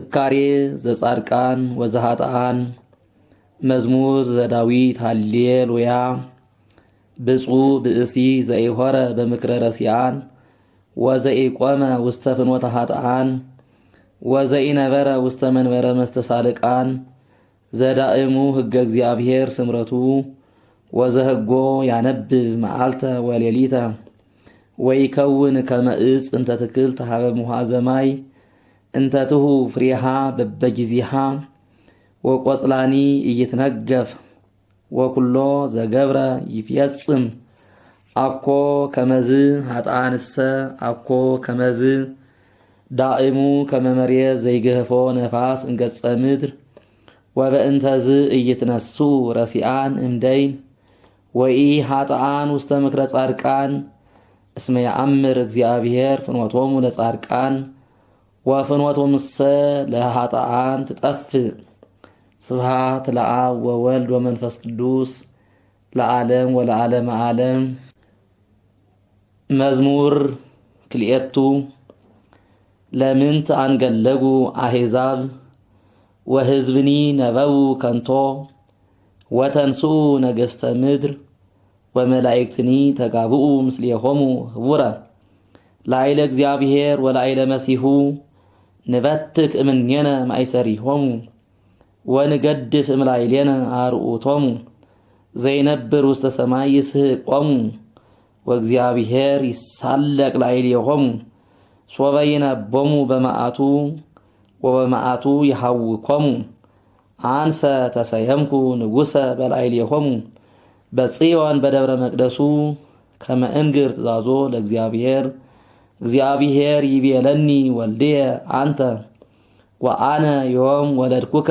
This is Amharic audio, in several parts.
ፍካሬ ዘጻድቃን ወዘኃጥኣን መዝሙር ዘዳዊት ሃሌሉያ። ብፁዕ ብእሲ ዘኢሖረ በምክረ ረሲዓን ወዘኢቆመ ውስተ ፍኖተ ኃጥኣን ወዘኢነበረ ውስተ መንበረ መስተሳልቃን ዘዳእሙ ሕገ እግዚአብሔር ስምረቱ ወዘህጎ ያነብብ መዓልተ ወሌሊተ ወይከውን ከመ ዕፅ እንተ ትክል ተሃበ ሙሃዘ ማይ እንተ ትሁ ፍሬሃ በበጊዜሃ ወቆጽላኒ ኢይትነገፍ ወኩሎ ዘገብረ ይፍየጽም አኮ ከመዝ ኃጥኣንሰ አኮ ከመዝ ዳእሙ ከመ መሬት ዘይገህፎ ነፋስ እንገጸ ምድር ወበእንተዝ ኢይትነሱ ረሲዓን እምደይን ወኢ ኃጥኣን ውስተ ምክረ ጻድቃን እስመ ያአምር እግዚአብሔር ፍኖቶሙ ለጻድቃን ወፍኖቶሙሰ ለኃጥኣን ትጠፍእ። ስብሐት ለአብ ወወልድ ወመንፈስ ቅዱስ ለዓለም ወለዓለመ ዓለም። መዝሙር ክልኤቱ ለምንት አንገለጉ አሕዛብ ወሕዝብኒ ነበቡ ከንቶ ወተንስኡ ነገሥተ ምድር ወመላእክትኒ ተጋብኡ ምስሌሆሙ ህቡረ ላዕለ እግዚአብሔር ወላዕለ መሲሑ ንበትክ እምኔነ ማእሰሪሆሙ ወንገድፍ እምላዕሌነ አርዑቶሙ ዘይነብር ውስተ ሰማይ ይስሕቆሙ ወእግዚአብሔር ይሳለቅ ላዕሌሆሙ ሶበ ይነቦሙ በመዓቱ ወበመዓቱ ይሐውኮሙ አንሰ ተሰየምኩ ንጉሰ በላዕሌሆሙ በጽዮን በደብረ መቅደሱ ከመ እንግር ትእዛዞ ለእግዚአብሔር እግዚአብሔር ይቤለኒ ወልድየ አንተ ወአነ ዮም ወለድኩከ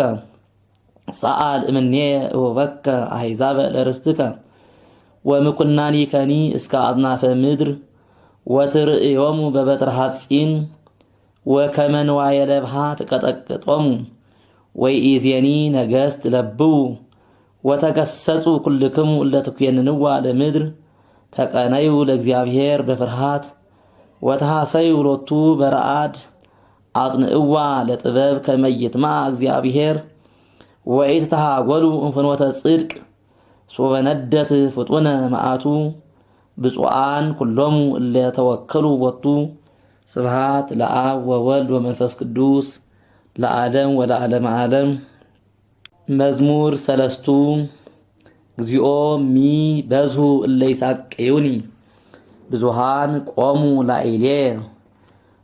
ሰአል እምኔየ እሁበከ አሕዛበ ለርስትከ ወምኩናኒከኒ እስከ አጽናፈ ምድር ወትርእዮሙ በበትረ ሐጺን ወከመ ንዋየ ለብሃ ትቀጠቅጦሙ ወኢዜኒ ነገሥት ለብዉ ወተገሰጹ ኩልክሙ እለ ትኰንንዋ ለምድር ተቀነዩ ለእግዚአብሔር በፍርሃት ወተሐሰዩ ሎቱ በረአድ አጽንዕዋ ለጥበብ ከመ ይጥምዓ እግዚአብሔር ወኢትተሃጐሉ እምፍኖተ ጽድቅ ሶበ ነደት ፍጡነ መዓቱ ብፁዓን ኩሎሙ እለ ተወከሉ ቦቱ። ስብሐት ለአብ ወወልድ ወመንፈስ ቅዱስ ለዓለም ወለዓለመ ዓለም። መዝሙር ሰለስቱ እግዚኦ ሚ በዝሁ እለ ይሳቅዩኒ ብዙሃን ቆሙ ላዕሌየ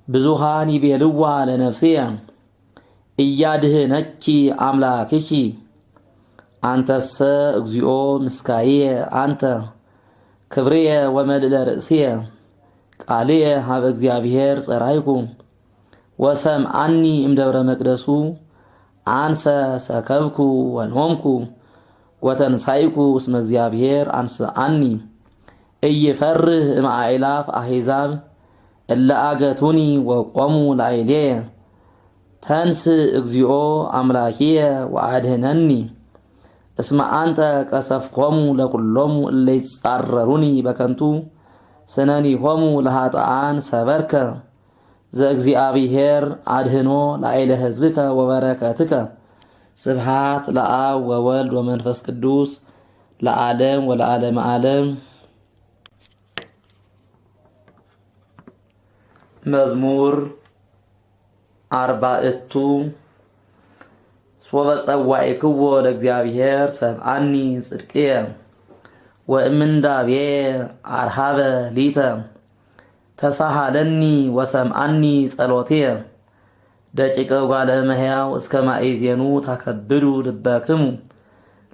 ብዙሃን ይቤልዋ ለነፍስየ እያድህነኪ አምላክኪ አንተሰ እግዚኦ ምስካየ አንተ ክብርየ ወመልዕለ ርእስየ ቃልየ ሀበ እግዚአብሔር ጸራይኩ ወሰምዓኒ እምደብረ መቅደሱ አንሰ ሰከብኩ ወኖምኩ ወተንሳይኩ እስመ እግዚአብሔር አንስአኒ ኢይፈርህ እምአእላፍ አሕዛብ እለ አገቱኒ ወቆሙ ላዕሌየ ተንስ እግዚኦ አምላኪየ ወአድህነኒ እስመ አንተ ቀሰፍኮሙ ለኩሎሙ እለ ይጻረሩኒ በከንቱ ስነኒሆሙ ለኃጥኣን ሰበርከ ዘእግዚአብሔር አድህኖ ላዕለ ሕዝብከ ወበረከትከ። ስብሐት ለአብ ወወልድ ወመንፈስ ቅዱስ ለዓለም ወለዓለመ ዓለም። መዝሙር አርባዕቱ ሶበ ጸዋዕክዎ ለእግዚአብሔር ሰምዓኒ ጽድቅየ ወእምንዳቤየ አርሃበ ሊተ ተሳሃለኒ ወሰምዓኒ ጸሎትየ ደቂቀ እጓለ እመሕያው እስከ ማእዜኑ ታከብዱ ልበክሙ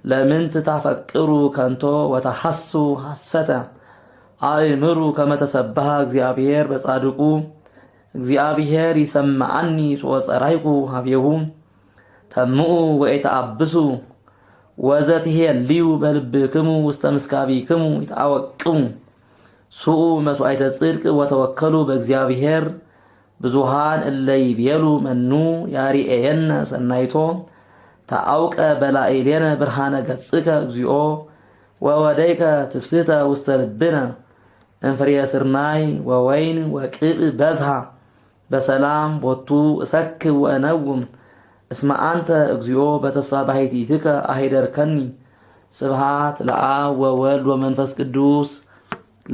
ለምንት ታፈቅሩ ከንቶ ወተሐሱ ሐሰተ አእምሩ ከመ ተሰብሐ እግዚአብሔር በጻድቁ እግዚአብሔር ይሰምዓኒ ሶበ ጸራይኩ ኀቤሁ ተምኡ ወኢተአብሱ ወዘትሄልዩ በልብክሙ ውስተ ምስካቢክሙ ይትአወቅሙ ሱኡ መስዋዕተ ጽድቅ ወተወከሉ በእግዚአብሔር ብዙሃን እለ ይቤሉ መኑ ያርኤየነ ሰናይቶ ተአውቀ በላዕሌነ ብርሃነ ገጽከ እግዚኦ ወወደይከ ትፍስሕተ ውስተ ልብነ እንፍሬ ስርናይ ወወይን ወቅብ በዝሃ በሰላም ቦቱ እሰክብ ወእነውም እስመ አንተ እግዚኦ በተስፋ ባሕቲትከ አሂደርከኒ። ስብሐት ለአብ ወወልድ ወመንፈስ ቅዱስ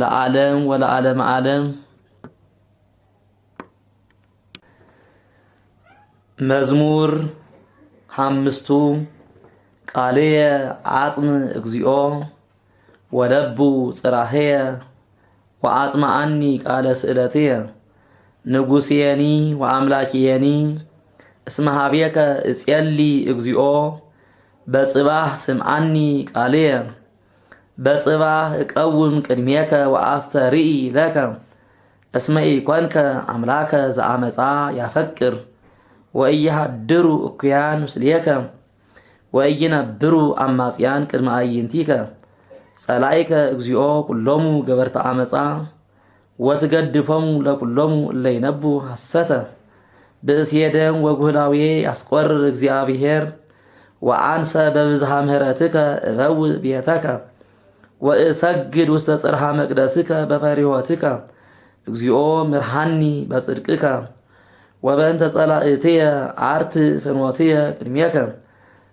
ለዓለም ወለዓለመ ዓለም። መዝሙር 5 ቃልየ አጽም እግዚኦ ወለቡ ጽራህየ ወአጽምዓኒ ቃለ ስእለትየ ንጉሥየኒ ወአምላኪየኒ እስመ ኀቤከ እጼሊ እግዚኦ በጽባህ ስምዓኒ ቃልየ በጽባህ እቀውም ቅድሜከ ወአስተርኢ ለከ እስመ ኢኮንከ አምላከ ዘአመፃ ያፈቅር ወኢይሃድሩ እኩያን ምስሌከ ወኢይነብሩ አማጽያን ቅድመ አዕይንቲከ ጸላኢከ እግዚኦ ኩሎሙ ገበርተ አመፃ ወትገድፎሙ ለኩሎሙ እለ ይነቡ ሐሰተ ብእስየደም ወጉህላዌ ያስቆርር እግዚአብሔር ወአንሰ በብዝሃ ምህረትከ እበውእ ቤተከ ወእሰግድ ውስተ ጽርሐ መቅደስከ በፈሪሆትከ እግዚኦ ምርሃኒ በጽድቅከ ወበእንተ ጸላእትየ አርት ፍኖትየ ቅድሜከ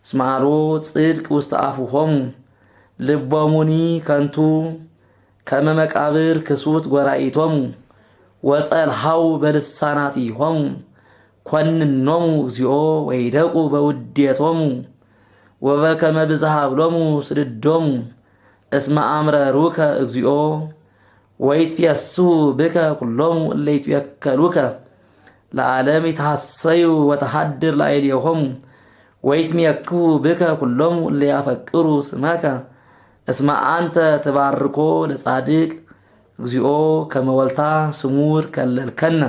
እስመ አልቦ ጽድቅ ውስተ አፉሆሙ ልቦሙኒ ከንቱ ከመ መቃብር ክሱት ጐራኢቶሙ ወጸልሃው በልሳናቲሆሙ ኰንኖሙ እግዚኦ ወይደቁ በውዴቶሙ ወበከመ ብዝሃ ብሎሙ ስድዶሙ እስመ አምረሩከ እግዚኦ ወይትፌስሑ ብከ ኩሎሙ እለ ይትወከሉከ ለዓለም ይትሐሰዩ ወተሐድር ላዕሌሆሙ ወይትሜክሁ ብከ ኩሎሙ እለ ያፈቅሩ ስመከ እስመ አንተ ትባርኮ ለጻድቅ እግዚኦ ከመ ወልታ ስሙር ከለልከነ።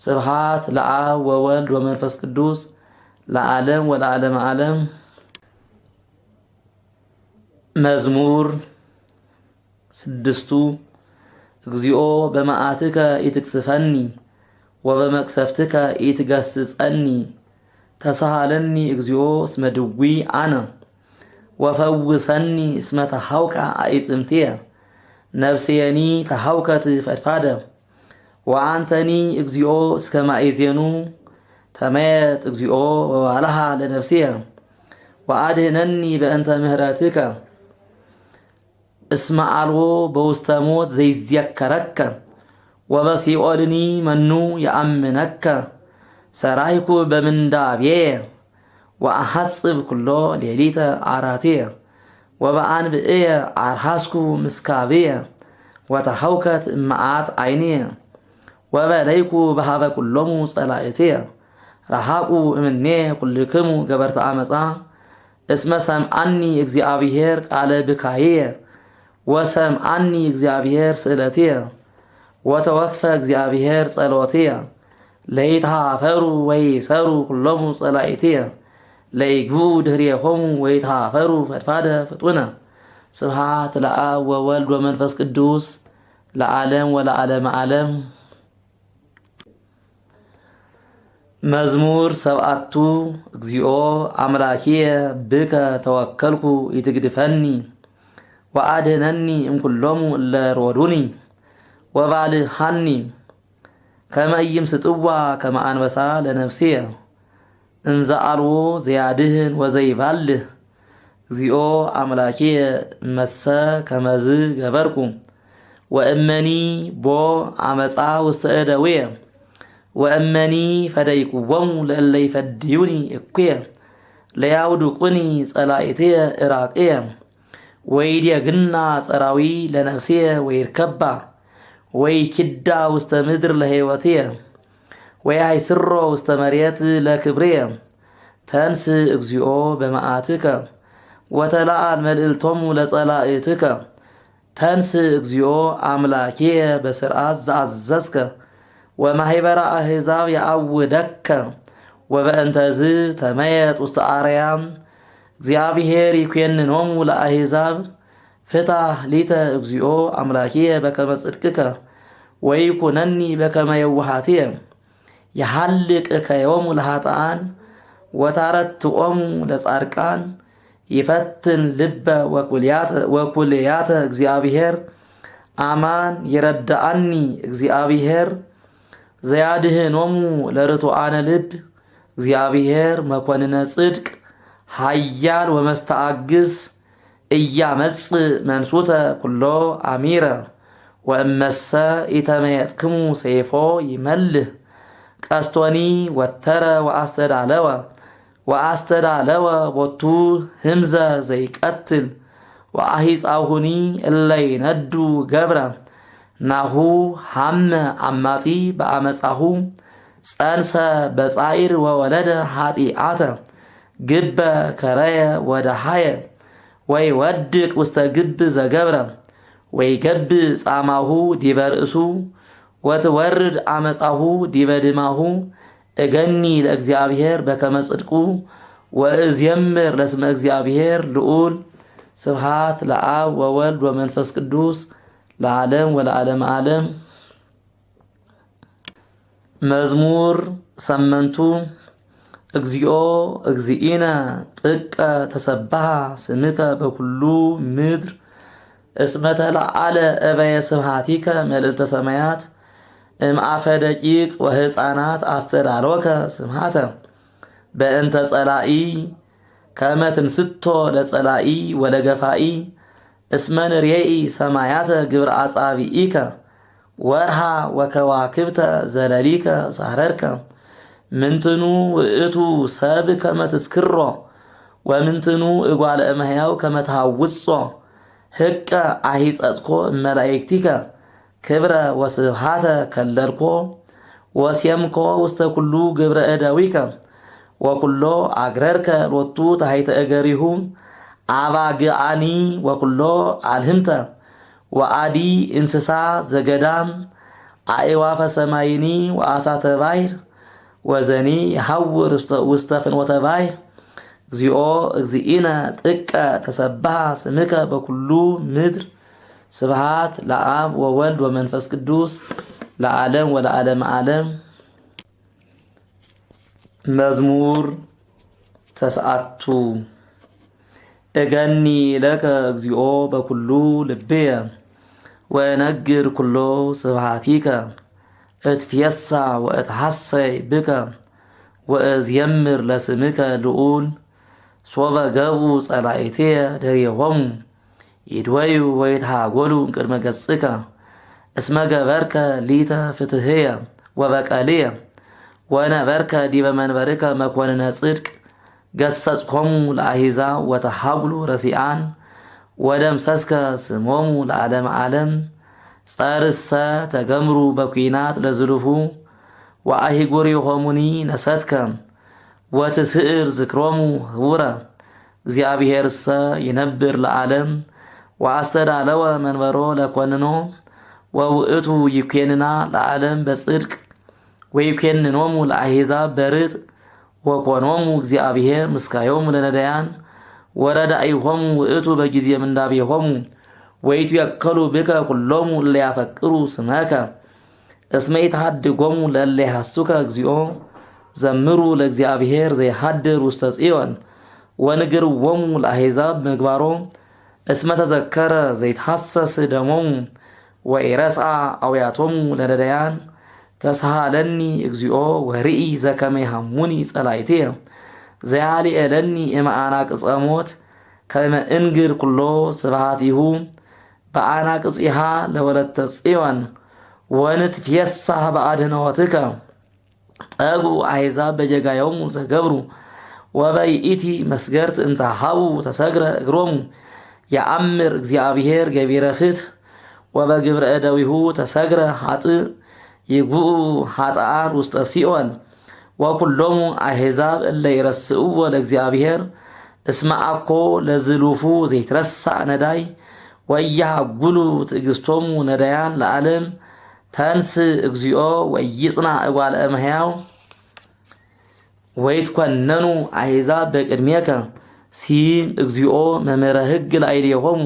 ስብሐት ለአብ ወወልድ ወመንፈስ ቅዱስ ለዓለም ወለዓለመ ዓለም። መዝሙር 6 እግዚኦ በመዓትከ ኢትቅስፈኒ ወበመቅሰፍትከ ኢትገስጸኒ ተሳሃለኒ እግዚኦ እስመ ድዊ አነ ወፈውሰኒ እስመ ተሐውከ አዕጽምትየ ነፍስየኒ ተሐውከት ፈድፋደ ወአንተኒ እግዚኦ እስከ ማእዜኑ ተመየጥ እግዚኦ ወባልሃ ለነፍስየ ወአድኅነኒ በእንተ ምህረትከ እስመ አልቦ በውስተ ሞት ዘይዝየከረከ ወበሲኦልኒ መኑ የአምነከ ሰራይኩ በምንዳቤየ ወአሐጽብ ኩሎ ሌሊተ አራትየ ወበአንብዕየ አርሃስኩ ምስካብየ ወተሐውከት እመዓት ዓይንየ ወበለይኩ በሃበ ኩሎሙ ጸላእትየ ረሃቁ እምኔ ኩልክሙ ገበርተ አመፃ እስመ ሰምዓኒ እግዚአብሔር ቃለ ብካይየ ወሰምዓኒ እግዚአብሔር ስእለትየ ወተወክፈ እግዚአብሔር ጸሎትየ ለይትሃፈሩ ወይሰሩ ኩሎሙ ጸላእትየ ለይግቡ ድኅሬሆሙ ወይትሃፈሩ ፈድፋደ ፍጡነ። ስብሐት ለአብ ወወልድ ወመንፈስ ቅዱስ ለዓለም ወለዓለመ ዓለም። መዝሙር 7 እግዚኦ አምላኪየ ብከ ተወከልኩ ኢትግድፈኒ ወአድኅነኒ እምኩሎሙ እለ ሮዱኒ ወባልሐኒ ከመ ኢይምስጥዋ ከመ አንበሳ ለነፍስየ እንዘ አልቦ ዘያድኅን ወዘይባልህ እግዚኦ አምላኪየ እመሰ ከመዝ ገበርኩ ወእመኒ ቦ አመፃ ውስተ እደውየ ወእመኒ ፈደይኩዎሙ ለእለ ይፈድዩኒ እኩየ ለያውድቁኒ ጸላእትየ ዕራቅየ ወይዴግና ጸራዊ ለነፍስየ ወይርከባ ወይኪዳ ውስተ ምድር ለሕይወትየ ወያይስሮ ውስተ መሬት ለክብርየ ተንስ እግዚኦ በመዓትከ ወተለዓል መልዕልቶሙ ለጸላእትከ ተንስ እግዚኦ አምላኪየ በስርዓት ዘአዘዝከ ወማኅበረ አሕዛብ ያአውደከ ወበእንተዝ ተመየጥ ውስተ አርያም እግዚአብሔር ይኰንኖሙ ለአሕዛብ ፍታሕ ሊተ እግዚኦ አምላኪየ በከመ ጽድቅከ ወይኩነኒ በከመ የዋሃትየ የሐልቅከዮሙ ለኃጥኣን ወታረትዖሙ ለጻድቃን ይፈትን ልበ ወኩልያተ እግዚአብሔር አማን ይረዳአኒ እግዚአብሔር ዘያድኅኖሙ ለርቱዓነ ልብ እግዚአብሔር መኮንነ ጽድቅ ኃያል ወመስተአግስ እያመጽ መንሱተ ኩሎ አሚረ ወእመሰ ኢተመየጥክሙ ሰይፎ ይመልህ ቀስቶኒ ወተረ ወአስተዳለወ ቦቱ ህምዘ ዘይቀትል ወአሂጻሁኒ እለይ ነዱ ገብረ ናሁ ሐመ አማጺ በአመጻሁ ጸንሰ በጻይር ወወለደ ኃጢአተ ግበ ከረየ ወደሃየ ወይ ወድቅ ውስተ ግብ ዘገብረ ወይ ገብ ጻማሁ ዲበ ርእሱ ወትወርድ አመጻሁ ዲበ ድማሁ እገኒ ለእግዚአብሔር በከመ ጽድቁ ወእዝየምር ለስመ እግዚአብሔር ልዑል ስብሐት ለአብ ወወልድ ወመንፈስ ቅዱስ ለዓለም ወለዓለመ ዓለም። መዝሙር ሰመንቱ እግዚኦ እግዚእነ ጥቀ ተሰብሐ ስምከ በኩሉ ምድር እስመ ተለዓለ እበየ ስብሐቲከ መልዕልተ ሰማያት እምአፈ ደቂቅ ወሕፃናት አስተዳሎከ ስምሐተ በእንተ ጸላኢ ከመ ትንስቶ ለጸላኢ ወለገፋኢ እስመ ንሬኢ ሰማያተ ግብረ አጻብኢከ ወርሃ ወከዋክብተ ዘለሊከ ሳረርከ ምንትኑ ውእቱ ሰብ ከመ ትስክሮ ወምንትኑ እጓለ እመሕያው ከመ ትሃውጾ ህቀ አሂጸጽኮ እመላእክቲከ ክብረ ወስብሐተ ከለልኮ ወሴምኮ ውስተ ኩሉ ግብረ እደዊከ ወኩሎ አግረርከ ሎቱ ታሕተ እገሪሁ አባግአኒ ወኩሎ አልህምተ ወአዲ እንስሳ ዘገዳም አእዋፈ ሰማይኒ ወአሳተ ባሕር ወዘኒ ይሐውር ውስተ ፍኖተ ባሕር እግዚኦ እግዚእነ ጥቀ ተሰብሐ ስምከ በኩሉ ምድር ስብሐት ለአብ ወወልድ ወመንፈስ ቅዱስ ለዓለም ወለዓለመ ዓለም። መዝሙር ተስዓቱ እገኒ ለከ እግዚኦ በኩሉ ልብየ ወእነግር ኩሎ ስብሐቲከ እትፌሳ ወእትሐሰይ ብከ ወእዝየምር ለስምከ ልዑል ሶበ ገብኡ ጸላእትየ ደሪሆሙ ይድወዩ ወይትሃጐሉ እምቅድመ ገጽከ እስመ ገበርከ ሊተ ፍትሕየ ወበቀልየ ወነበርከ ዲበ መንበርከ መኮንነ ጽድቅ ገሰጽኮሙ ለአሕዛብ ወተሃጉሉ ረሲአን ወደምሰስከ ስሞሙ ለዓለመ ዓለም ጸርሰ ተገምሩ በኲናት ለዝሉፉ ወአህጉሪሆሙኒ ነሰትከ ወትስዕር ዝክሮሙ ህቡረ እግዚአብሔርሰ ይነብር ለዓለም ወአስተዳለወ መንበሮ ለኰንኖ ወውእቱ ይኰንና ለዓለም በጽድቅ ወይኰንኖሙ ለአሕዛብ በርጥ ወኮኖሙ እግዚአብሔር ምስካዮሙ ለነዳያን ወረዳኢሆሙ ውእቱ በጊዜ ምንዳቤሆሙ ወይትወከሉ ብከ ኩሎሙ እለ ያፈቅሩ ስመከ እስመ ይትሃድጎሙ ለእለ ይሐሱከ እግዚኦ ዘምሩ ለእግዚአብሔር ዘይሃድር ውስተ ጽዮን ወንግርዎሙ ለአሕዛብ ምግባሮ እስመ ተዘከረ ዘይትሐሰስ ደሞሙ ወኢረስዓ አውያቶሙ ለነዳያን ተስሃለኒ እግዚኦ ወርኢ ዘከመ ይሃሙኒ ጸላእትየ ዘያልኤለኒ እምአናቅጸ ሞት ከመ እንግር ኩሎ ስብሐቲሁ በአናቅጽሃ ለወለተ ጽዮን ወንትፌሳህ በአድኅኖትከ ጠጉ አሕዛብ በጀጋዮሙ ዘገብሩ ወበይእቲ መስገርት እንተ ሀቡ ተሰግረ እግሮሙ የአምር እግዚአብሔር ገቢረ ፍትሕ ወበግብረ እደዊሁ ተሰግረ ኃጥእ ይጉኡ ኃጥኣን ውስተ ሲኦል ወኩሎሙ አሕዛብ እለ ይረስእዎ ለእግዚአብሔር እስመ አኮ ለዝሉፉ ዘይትረሳዕ ነዳይ ወያሃጉሉ ትዕግሥቶሙ ነዳያን ለዓለም ተንስ እግዚኦ ወይጽናዕ እጓለ እመሕያው ወይትኰነኑ አሕዛብ በቅድሜከ ሲም እግዚኦ መምህረ ሕግ ላዕሌሆሙ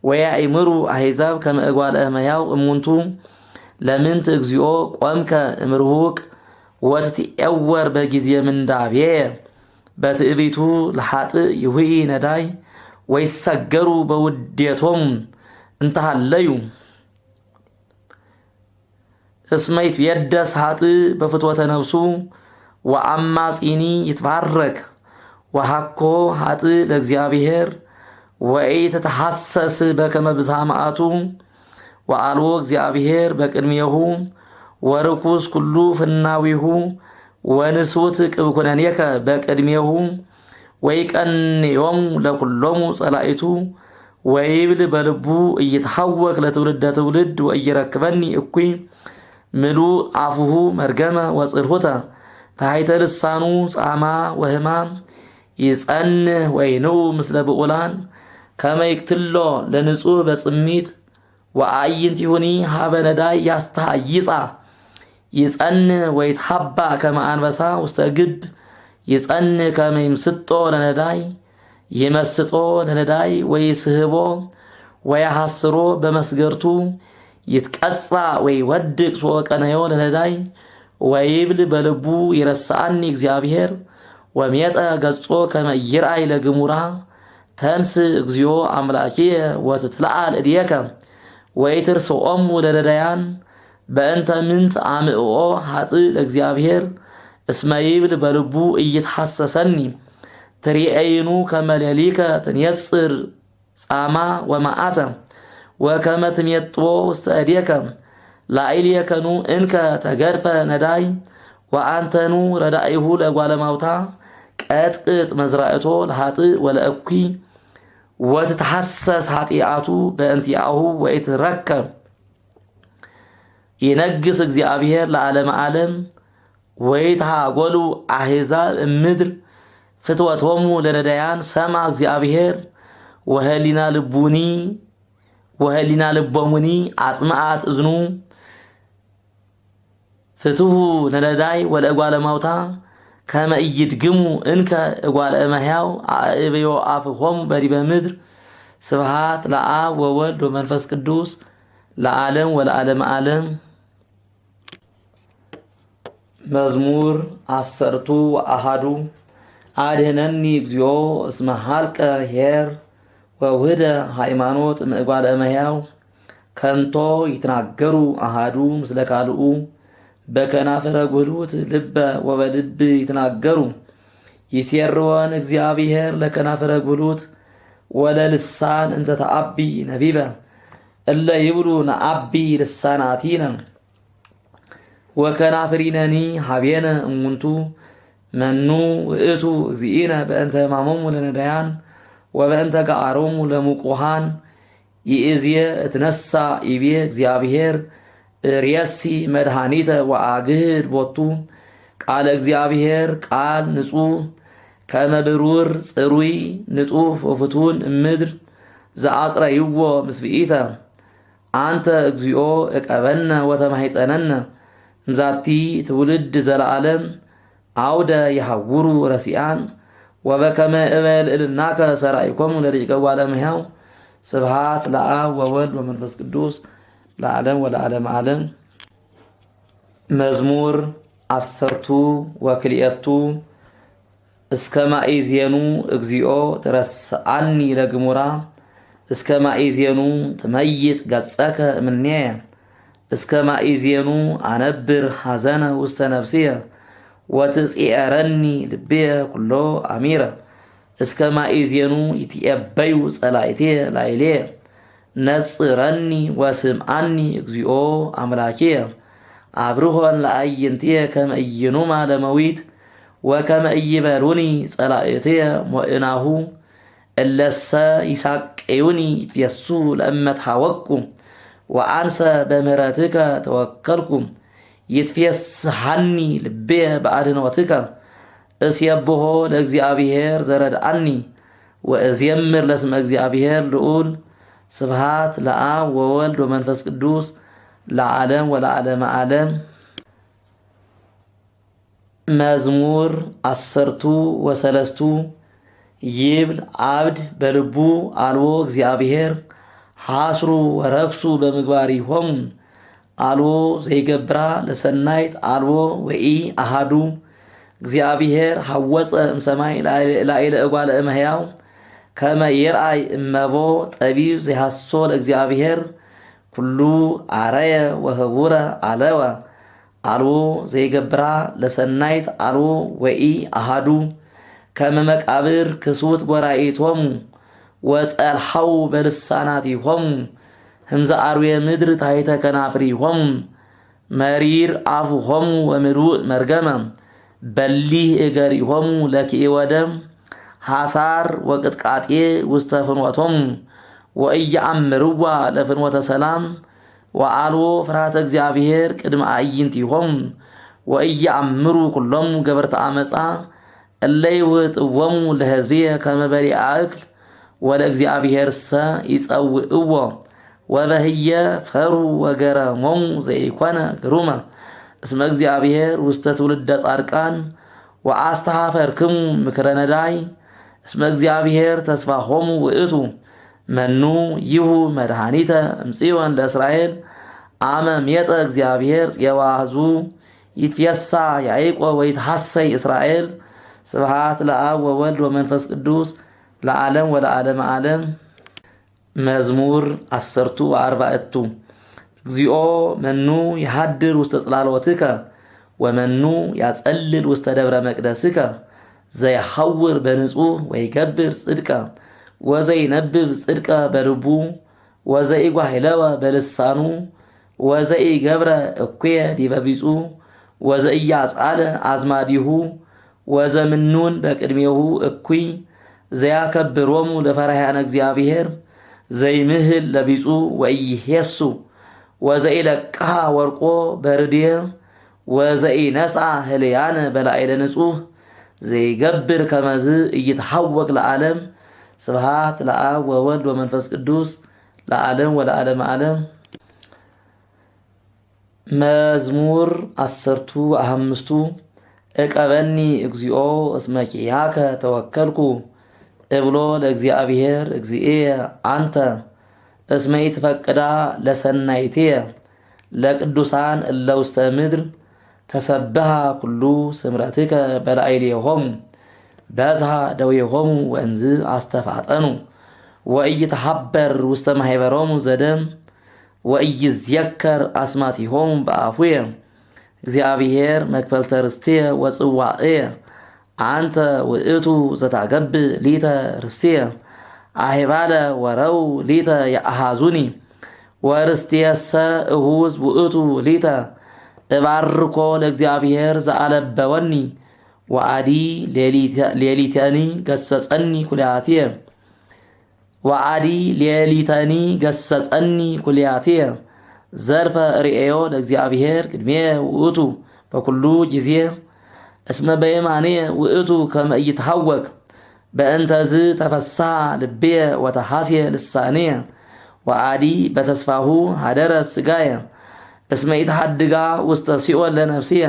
ወያእምሩ አሕዛብ ከመ እጓለ እመሕያው እሙንቱ ለምንት እግዚኦ ቆምከ እምርሁቅ ወትትዔወር በጊዜ ምንዳቤየ በትዕቢቱ ለኃጥእ ይሁኢ ነዳይ ወይሰገሩ በውዴቶሙ እንተሃለዩ እስመ ይትቤደስ ኃጥእ በፍትወተ ነፍሱ ወአማጺኒ ይትባረክ ወሐኮ ሀጥ ለእግዚአብሔር ወኢተተሐሰስ በከመ ብዝሃ መዓቱ ወአልቦ እግዚአብሔር በቅድሜሁ ወርኩስ ኩሉ ፍናዊሁ ወንሱት ቅብኩነኔከ በቅድሜሁ ወይቀንዮሙ ለኩሎሙ ጸላኢቱ ወይብል በልቡ እይትሐወክ ለትውልደ ትውልድ ወእይረክበኒ እኩይ ምሉ አፉሁ መርገመ ወጽርሁተ ታሕተ ልሳኑ ጻማ ወህማም ይጸንህ ወይንኡ ምስለ ብዑላን ከመ ይቅትሎ ለንጹሕ በጽሚት ወአዕይንቲሁኒ ሀበ ነዳይ ያስተሃይጻ ይጸንህ ወይትሐባ ከመ አንበሳ ውስተ ግብ ይጸንህ ከመ ይምስጦ ለነዳይ ይመስጦ ለነዳይ ወይስህቦ ወያሐስሮ በመስገርቱ ይትቀጻ ወይወድቅ ሶቀነዮ ለነዳይ ወይብል በልቡ ይረሳኒ እግዚአብሔር ወሜጠ ገጾ ከመ ይርአይ ለግሙራ ተንስ እግዚኦ አምላኪየ ወትትለዓል እድየከ ወይትርስኦሙ ለነዳያን በእንተ ምንት አምዕኦ ሀጥእ ለእግዚአብሔር እስመ ይብል በልቡ እይትሐሰሰኒ ትሪአይኑ ከመ ሌሊከ ትንየጽር ጻማ ወመዓተ ወከመ ትሜጥዎ ውስተ እዴከ ላዕሌከኑ እንከ ተገድፈ ነዳይ ወአንተኑ ረዳኢሁ ለእጓለ እማውታ ቀጥቅጥ መዝራእቶ ለሀጥእ ወለእኩይ ወትትሐሰስ ኃጢአቱ በእንቲአሁ ወኢትረከብ ይነግስ እግዚአብሔር ለዓለመ ዓለም ወይትሃጐሉ አሕዛብ እምድር ፍትወቶሙ ለነዳያን ሰማ እግዚአብሔር ወህሊና ልቦሙኒ አጽምዓት እዝኑ ፍትሁ ለነዳይ ወለእጓለ እማውታ ከመ ኢይድግሙ እንከ እጓለ እመሕያው አእብዮ አፍሆሙ በዲበ ምድር ስብሐት ለአብ ወወልድ ወመንፈስ ቅዱስ ለዓለም ወለዓለመ ዓለም። መዝሙር 11 አድኅነኒ እግዚኦ እስመ ሀልቀ ኄር ወውህደ ሃይማኖት እምእጓለ እመሕያው ከንቶ ይትናገሩ አሃዱ ምስለ ካልኡ በከናፍረ ጉህሉት ልበ ወበልብ ይትናገሩ ይሴርወን እግዚአብሔር ለከናፍረ ጉህሉት ወለልሳን እንተ ተአቢ ነቢበ እለ ይብሉ ነአቢ ልሳናቲነ ወከናፍሪነኒ ሀቤነ እሙንቱ መኑ ውእቱ እግዚእነ በእንተ ሕማሞሙ ለነዳያን ወበእንተ ገአሮሙ ለሙቁሃን ይእዝየ እትነሣ ይቤ እግዚአብሔር ርእሲ መድኃኒተ ወአግህድ ቦቱ ቃለ እግዚአብሔር ቃል ንጹሕ ከመ ብሩር ጽሩይ ንጡፍ ወፍቱን እምድር ዘአጽረይዎ ምስብኢተ አንተ እግዚኦ እቀበነ ወተማሕፀነነ እምዛቲ ትውልድ ዘለዓለም አውደ ይሐውሩ ረሲአን ወበከመ እበል እልናከ ሰራይኮሙ ለደቂቀ እጓለ እመሕያው ስብሐት ለአብ ወወልድ ወመንፈስ ቅዱስ ለዓለም ወለዓለመ ዓለም። መዝሙር 12 እስከ ማእዜኑ እግዚኦ ትረስዓኒ ለግሙራ እስከ ማእዜኑ ትመይጥ ገጸከ እምኔየ እስከ ማእዜኑ አነብር ሐዘነ ውስተ ነፍስየ ወትጽኤረኒ ልብየ ኩሎ አሚረ እስከ ማእዜኑ ይትዔበዩ ጸላእትየ ላዕሌየ ነጽረኒ ወስምዓኒ እግዚኦ አምላኪየ አብርሆን ለአዕይንትየ ከመ ኢይኑማ ለመዊት ወከመ ኢይበሉኒ ጸላእትየ ሞእናሁ እለሰ ይሳቅዩኒ ይትፌሱ ለእመ ተሐወኩ ወአንሰ በምህረትከ ተወከልኩ ይትፌስሐኒ ልብየ በአድኅኖትከ እስየብሖ ለእግዚአብሔር ዘረድአኒ ወእዜምር ለስመ እግዚአብሔር ልዑል ስብሐት ለአብ ወወልድ ወመንፈስ ቅዱስ ለዓለም ወለዓለመ ዓለም። መዝሙር 13 ይብል አብድ በልቡ አልቦ እግዚአብሔር ሐስሩ ወረክሱ በምግባሪሆሙ አልቦ ዘይገብራ ለሰናይት አልቦ ወኢ አሃዱ እግዚአብሔር ሐወፀ እምሰማይ ላዕለ እጓለ እመሕያው ከመ ይርአይ እመቦ ጠቢብ ዘይሐሶ ለእግዚአብሔር ኩሉ አረየ ወህቡረ አለወ አልቦ ዘይገብራ ለሰናይት አልቦ ወኢ አሃዱ ከመ መቃብር ክሱት ጎራኢቶሙ ወጸልሐው በልሳናቲሆሙ ህምዘ አርዌ ምድር ታሕተ ከናፍሪሆሙ መሪር አፉሆሙ ወምሉእ መርገመ በሊህ እገሪሆሙ ለኪእ ወደም ሐሳር ወቅጥቃጤ ውስተ ፍኖቶሙ ወኢየአምርዋ ለፍኖተ ሰላም ወአልቦ ፍርሃተ እግዚአብሔር ቅድመ አዕይንቲሆሙ ወኢየአምሩ ኩሎሙ ገበርተ አመፃ እለ ይውጥዎሙ ለሕዝብየ ከመ በሊዐ እክል ወለእግዚአብሔርሰ ይጸውዕዎ ወበህየ ፈሩ ወገረሞሙ ዘይኮነ ግሩመ እስመ እግዚአብሔር ውስተ ትውልደ ጻድቃን ወአስተኀፈርክሙ ምክረ ነዳይ እስመ እግዚአብሔር ተስፋሆሙ ውእቱ መኑ ይሁ መድኃኒተ እምጽዮን ለእስራኤል አመ ሜጠ እግዚአብሔር ጽየዋህዙ ይትፌሳ ያዕቆብ ወይትሐሰይ እስራኤል ስብሐት ለአብ ወወልድ ወመንፈስ ቅዱስ ለዓለም ወለዓለመ ዓለም። መዝሙር 14 እግዚኦ መኑ ይሃድር ውስተ ጽላሎትከ ወመኑ ያጸልል ውስተ ደብረ መቅደስከ ዘይሐውር በንጹሕ ወይገብር ጽድቀ ወዘይነብብ ጽድቀ በልቡ ወዘኢጓሂለወ በልሳኑ ወዘኢገብረ እኩየ ዲበ ቢጹ ወዘኢያጻለ አዝማዲሁ ወዘምኑን በቅድሜሁ እኩይ ዘያከብሮሙ ለፈሪሃነ እግዚአብሔር ዘይምህል ለቢጹ ወኢይሄሱ ወዘኢለቅሐ ወርቆ በርድየ ወዘኢነስአ ህልያነ በላዕለ ንጹሕ ዘይገብር ከመዝ ኢይትሐወክ ለዓለም። ስብሐት ለአብ ወወልድ ወመንፈስ ቅዱስ ለዓለም ወለዓለመ ዓለም። መዝሙር 15 እቀበኒ እግዚኦ እስመ ኪያከ ተወከልኩ እብሎ ለእግዚአብሔር እግዚእየ አንተ እስመ ይትፈቅዳ ለሰናይትየ ለቅዱሳን እለ ውስተ ምድር ተሰብሃ ኩሉ ስምረትከ በላዕሌሆሙ በዝሃ ደዌሆሙ ወእምዝ አስተፋጠኑ ወኢይትሐበር ውስተ ማኅበሮሙ ዘደም ወኢይዝየከር አስማቲሆሙ በአፉየ እግዚአብሔር መክፈልተ ርስትየ ወጽዋዕየ አንተ ውእቱ ዘታገብእ ሊተ ርስትየ አሄባለ ወረው ሊተ የአሃዙኒ ወርስትየሰ እሁዝ ውእቱ ሊተ እባርኮ ለእግዚአብሔር ዘአለበወኒ ወአዲ ሌሊተኒ ገሰጸኒ ኩልያትየ ወአዲ ሌሊተኒ ገሰጸኒ ኩልያትየ ዘርፈ ርእዮ ለእግዚአብሔር ቅድሜ ውእቱ በኩሉ ጊዜ እስመ በየማንየ ውእቱ ከመ ኢይትሐወክ በእንተዝ ተፈስሐ ልብየ ወተሐስየ ልሳንየ ወአዲ በተስፋሁ ሀደረት ሥጋየ እስመ ኢትሐድጋ ውስተ ሲኦል ለነፍስየ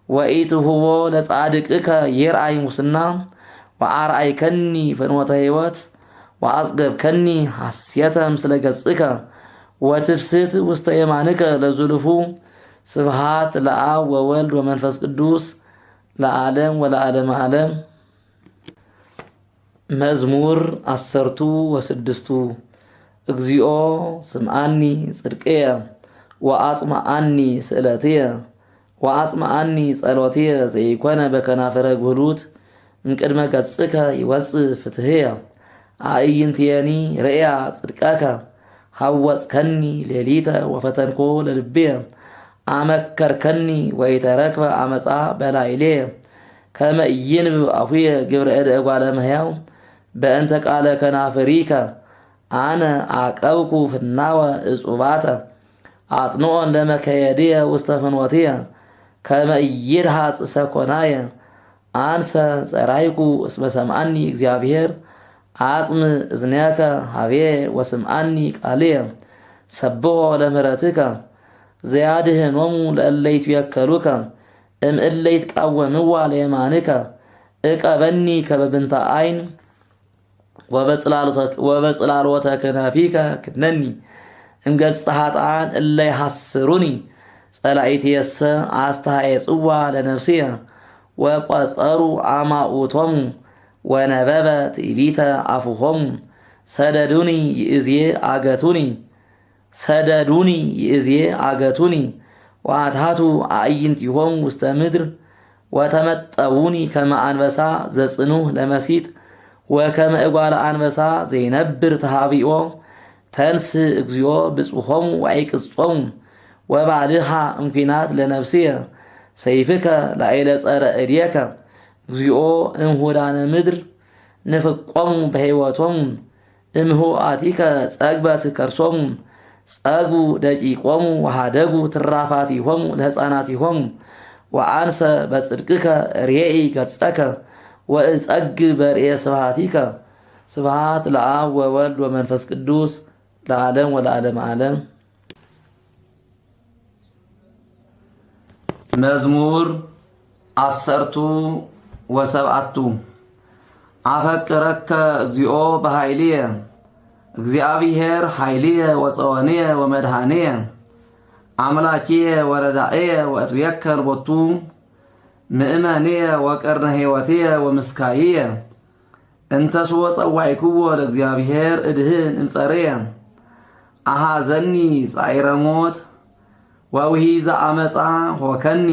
ወኢትሁቦ ለጻድቅከ ይርአይ ሙስና ወአርአይከኒ ፍኖተ ሕይወት ወአጽገብከኒ ሐሴተ ምስለ ገጽከ ወትፍስሕት ውስተ የማንከ ለዙልፉ። ስብሐት ለአብ ወወልድ ወመንፈስ ቅዱስ ለዓለም ወለዓለመ ዓለም። መዝሙር 16 እግዚኦ ስምዓኒ ጽድቅየ ወአጽምዓኒ ስእለትየ ወአጽምዓኒ ጸሎትየ ዘይኮነ በከናፈረ ጉህሉት እምቅድመ ገጽከ ይወፅእ ፍትሕየ አዕይንትየኒ ርእያ ጽድቀከ ሐወጽከኒ ሌሊተ ወፈተንኮ ለልብየ አመከርከኒ ወኢተረክበ አመፃ በላዕሌየ ከመ ኢይንብብ አፉየ ግብረ እደ እጓለ እመሕያው በእንተ ቃለ ከናፍሪከ አነ አቀብኩ ፍናወ እጹባተ አጥንዖን ለመከየድየ ውስተ ፍኖትየ ከመ ኢይድሃጽ ሰኮናየ አንሰ ጸራይኩ እስመ ሰምዓኒ እግዚአብሔር አጽም እዝኔከ ሀቤየ ወስምዓኒ ቃልየ ሰብሖ ለምህረትከ ዘያድኅኖሙ ለእለ ይትቤከሉከ እምእለ ይትቃወምዋ ለየማንከ እቀበኒ ከበብንተ ዓይን ወበጽላሎተ ክነፊከ ክድነኒ እምገጸ ኃጥኣን እለ ይሐስሩኒ ጸላኢትየሰ አስተሃየጽዋ ለነፍስየ ወቈጸሩ አማኡቶሙ ወነበበ ትዕቢተ አፉሆሙ ሰደዱኒ ይእዜ አገቱኒ ወአትሃቱ አዕይንቲሆሙ ውስተ ምድር ወተመጠውኒ ከመ አንበሳ ዘጽኑዕ ለመሲጥ ወከመ እጓለ አንበሳ ዘይነብር ተሃቢኦ ተንስ እግዚኦ ብጽሖሙ ወአይቅጾሙ ወባልሃ እምኲናት ለነፍስየ ሰይፍከ ላዕለ ጸረ እዴከ እግዚኦ እምሁዳነ ምድር ንፍቆሙ በሕይወቶሙ እምሁአቲከ ጸግበት ከርሶሙ ጸጉ ደቂቆሙ ወሃደጉ ትራፋቲሆሙ ለሕፃናቲሆሙ ወአንሰ በጽድቅከ ርኤኢ ገጸከ ወእጸግብ በርኤ ስብሐቲከ ስብሐት ለአብ ወወልድ ወመንፈስ ቅዱስ ለዓለም ወለዓለመ ዓለም። መዝሙር 17 አፈቅረከ እግዚኦ በኃይልየ እግዚአብሔር ኃይልየ ወፀወንየ ወመድኃኒየ አምላኪየ ወረዳእየ ወእትቤከር ቦቱ ምእመንየ ወቀርነ ሕይወትየ ወምስካይየ እንተስወ ጸዋዕክዎ ለእግዚአብሔር እድህን እምጸርየ አሃዘኒ ጻዕረ ሞት ወውሒዘ አመፃ ሆከኒ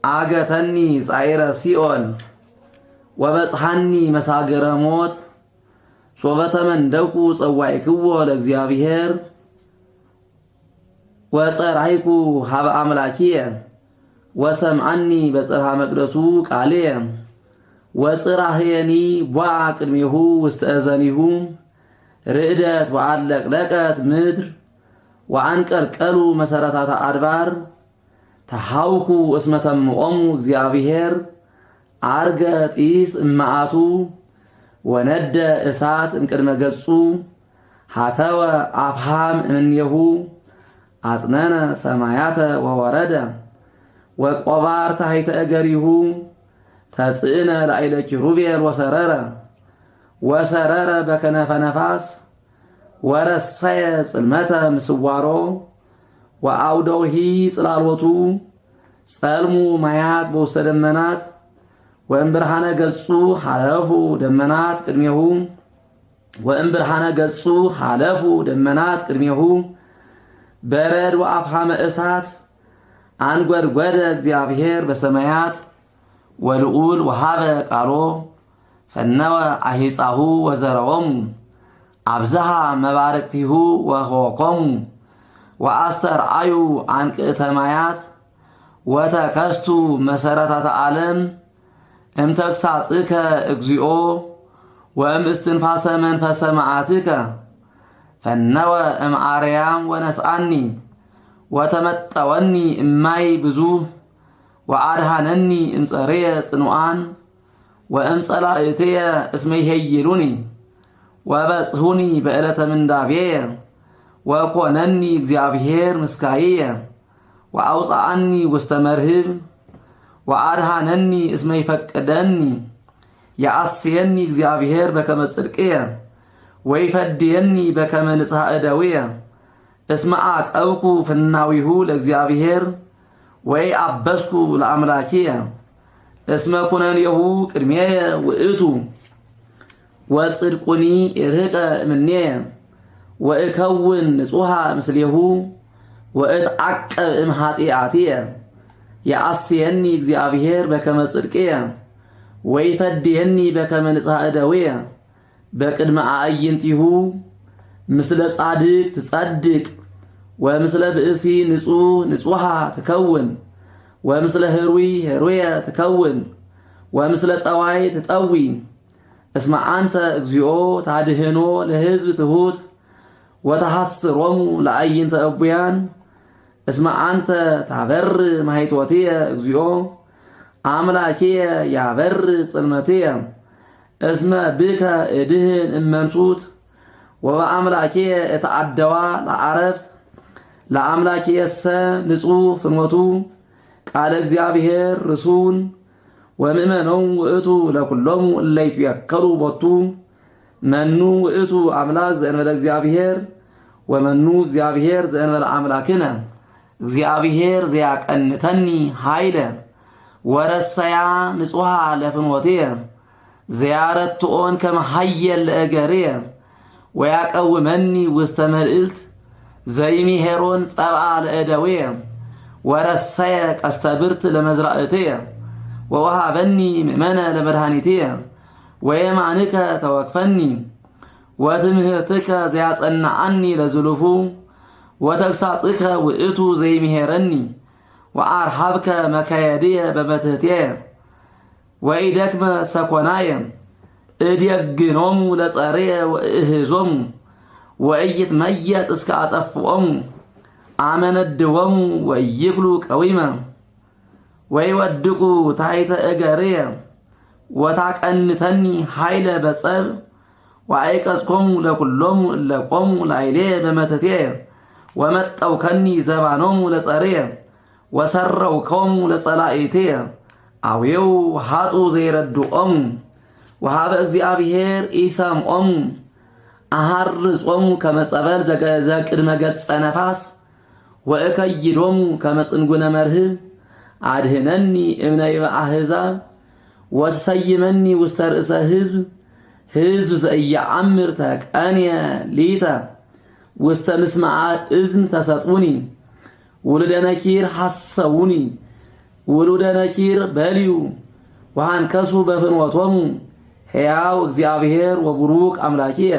አገተኒ ጻዕረ ሲኦል ወበጽሐኒ መሳገረ ሞት ሶበ ተመንደቁ ጸዋዕክዎ ለእግዚአብሔር ወጸራይኩ ሀበ አምላኪየ ወሰምዓኒ በጽርሐ መቅደሱ ቃልየ ወጽራህየኒ ቧዓ ቅድሜሁ ውስተ እዘኒሁ ርዕደት ወአለቅለቀት ምድር ወአንቀልቀሉ መሰረታተ አድባር ተሃውኩ እስመ ተምዖሙ እግዚአብሔር አርገ ጢስ እመዓቱ ወነደ እሳት እምቅድመ ገጹ ሃተወ አፍሃም እምኔሁ አጽነነ ሰማያተ ወወረደ ወቆባር ታሕተ እገሪሁ ተጽእነ ላዕለ ኪሩቤል ወሰረረ በከነፈ ነፋስ ወረሰየ ጽልመተ ምስዋሮ ወአውደውሂ ጽላሎቱ ጸልሙ ማያት በውስተ ደመናት ወእምብርሃነ ገጹ ሃለፉ ደመናት ቅድሜሁ በረድ ወአፍሃመ እሳት አንጐድጐደ እግዚአብሔር በሰማያት ወልዑል ወሃበ ቃሎ ፈነወ አሂፃሁ ወዘረዎሙ አብዝሃ መባርቅቲሁ ወሆኮሙ ወአስተርአዩ አንቅዕተ ማያት ወተከስቱ መሰረታተ ዓለም እምተግሳጽከ እግዚኦ ወእምእስትንፋሰ መንፈሰ መዓትከ ፈነወ እምአርያም ወነስአኒ ወተመጠወኒ እማይ ብዙኅ ወአድኃነኒ እምጸርየ ጽኑዓን ወእምጸላእትየ እስመ ይሄይሉኒ ወበጽሑኒ በዕለተ ምንዳቤየ ወኮነኒ እግዚአብሔር ምስካይየ ወአውፅአኒ ውስተ መርህብ ወአድኃነኒ እስመ ይፈቅደኒ የአስየኒ እግዚአብሔር በከመ ጽድቅየ ወይፈድየኒ በከመ ንጽሐ እደውየ እስመ አቀብኩ ፍናዊሁ ለእግዚአብሔር ወይ አበስኩ ለአምላኪየ እስመ ኩነኔሁ ቅድሜየ ውእቱ ወጽድቁኒ ይርህቀ እምኔየ ወእከውን ንጹሐ ምስሌሁ ወእትዓቀብ እምኃጢአትየ የአስየኒ እግዚአብሔር በከመ ጽድቅየ ወይፈድየኒ በከመ ንጽሐ እደውየ በቅድመ አዕይንቲሁ ምስለ ጻድቅ ትጸድቅ ወምስለ ብእሲ ንጹሐ ትከውን ወምስለ ህሩይ ህሩየ ትከውን ወምስለ ጠዋይ ትጠዊ እስመ አንተ እግዚኦ ታድህኖ ለሕዝብ ትሑት ወተሐስሮሙ ለአዕይንተ እቡያን እስመ አንተ ታበር ማይቶትየ እግዚኦ አምላኪየ ያበር ጽልመትየ እስመ ብከ እድህን እመንሱት ወበአምላኪየ እተአደዋ ለዓረፍት ለአምላኪየሰ ንጹሕ ፍኖቱ ቃለ እግዚአብሔር ርሱን ወምእመኖሙ ውእቱ ለኩሎሙ እለ ይትቤከሩ ቦቱ መኑ ውእቱ አምላክ ዘእንበለ እግዚአብሔር ወመኑ እግዚአብሔር ዘእንበለ አምላክነ እግዚአብሔር ዘያቀንተኒ ኃይለ ወረሰያ ንጹሐ ለፍኖትየ ዘያረትኦን ከመ ኃየል ለእገርየ ወያቀውመኒ ውስተ መልዕልት ዘይሚሄሮን ጸብአ ለእደውየ ወረሰየ ቀስተ ብርት ለመዝራእትየ ወወሃበኒ ምእመነ ለመድኃኒትየ ወየማንከ ተወክፈኒ ወትምህርትከ ዘያጸናዓኒ ለዝሉፉ ወተግሳጽከ ውእቱ ዘይምሄረኒ ወአርሃብከ መካየድየ በመትሕትየ ወኢደክመ ሰኮናየ እድየግኖሙ ለጸርየ ወእህዞሙ ወኢይትመየጥ እስከ አጠፍኦሙ አመነድዎሙ ወይብሉ ቀዊመ ወይወድቁ ታሕተ እገርየ ወታቀንተኒ ኃይለ በጸብ ወአይቀጽኮሙ ለኵሎሙ እለ ቆሙ ላዕሌየ በመትሕትየ ወመጠውከኒ ዘባኖሙ ለጸርየ ወሰረውኮሙ ለጸላኢትየ አውየው ሀጡ ዘይረድኦሙ ወሃበ እግዚአብሔር ኢሰምዖሙ አሃርጾሙ ከመጸበል ዘቅድመ ገጸ ነፋስ ወእከይዶሙ ከመጽንጉነ መርህብ አድህነኒ እምነይበ አሕዛብ ወትሰይመኒ ውስተ ርእሰ ሕዝብ ዘኢየአምር ተቀንየ ሊተ ውስተ ምስማዓ እዝን ተሰጡኒ ውሉደ ነኪር ሐሰውኒ ውሉደ ነኪር በልዩ ወሃንከሱ በፍኖቶሙ ሕያው እግዚአብሔር ወቡሩክ አምላኪየ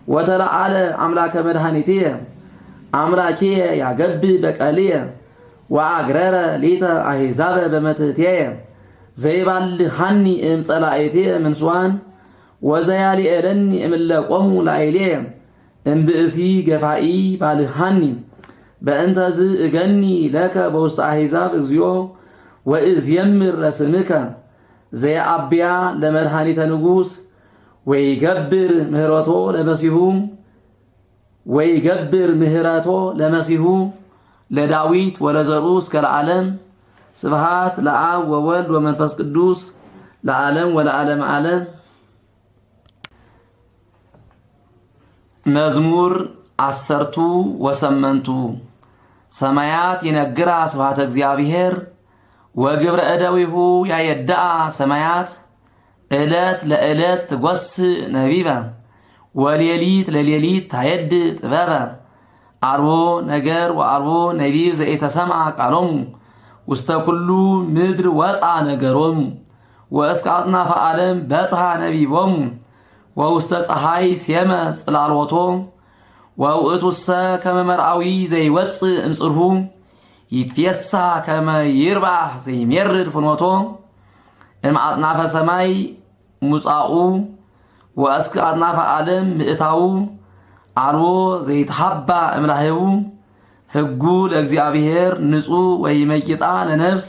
ወተለዓለ አምላከ መድኃኒትየ አምላኪየ ያገብእ በቀልየ ወአግረረ ሊተ አሕዛበ በመትሕትየ ዘይባልሐኒ እምጸላእትየ ምንስዋን ወዘያሊኤለኒ እምእለ ቆሙ ላዕሌየ እምብእሲ ገፋኢ ባልሐኒ በእንተዝ እገኒ ለከ በውስተ አሕዛብ እግዚኦ ወእዝየምር ለስምከ ዘየአብያ ለመድኃኒተ ንጉሥ ወይገብር ምህረቶ ለመሲሁ ለዳዊት ወለዘርኡ እስከ ለዓለም ስብሐት ለአብ ወወልድ ወመንፈስ ቅዱስ ለዓለም ወለዓለም ዓለም። መዝሙር 18 ሰማያት ይነግራ ስብሐተ እግዚአብሔር ወግብረ እደዊሁ ያየድአ ሰማያት ዕለት ለዕለት ትጐስእ ነቢበ ወሌሊት ለሌሊት ታየድእ ጥበበ አልቦ ነገር ወአልቦ ነቢብ ዘኢተሰምዐ ቃሎሙ ውስተ ኩሉ ምድር ወፃ ነገሮሙ ወእስከ አጽናፈ ዓለም በጽሐ ነቢቦሙ ወውስተ ፀሐይ ሴመ ጽላልወቶ ወውእቱሰ ከመ መርአዊ ዘይወፅእ እምጽርሁ ይትፌሳ ከመ ይርባሕ ዘይሜርድ ፍኖቶ እምአጽናፈ ሰማይ ሙጻኡ ወእስከ አጽናፈ ዓለም ምእታው አልቦ ዘይትሃባ እምላህቡ ሕጉ ለእግዚአብሔር ንጹሕ ወይመይጣ ለነፍስ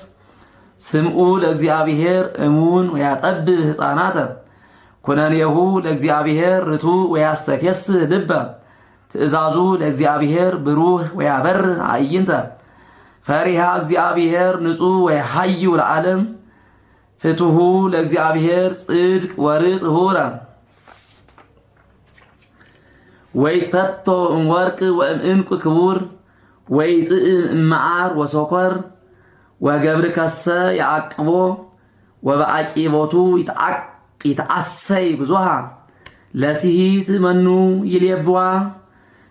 ስምዑ ለእግዚአብሔር እሙን ወያጠብብ ሕፃናተ ኩነኔሁ ለእግዚአብሔር ርቱዕ ወያስተፌስህ ልበ ትእዛዙ ለእግዚአብሔር ብሩህ ወያበርህ አዕይንተ ፈሪሃ እግዚአብሔር ንጹሕ ወይሃዩ ለዓለም ፍትሑ ለእግዚአብሔር ጽድቅ ወርጥ ሁረ ወይትፈቶ እምወርቅ ወእምዕንቁ ክቡር ወይጥዕም እመዓር ወሶኮር ወገብርከሰ ያዕቅቦ ወበአቂቦቱ ይትአሰይ ብዙሃ ለሲሂት መኑ ይሌብዋ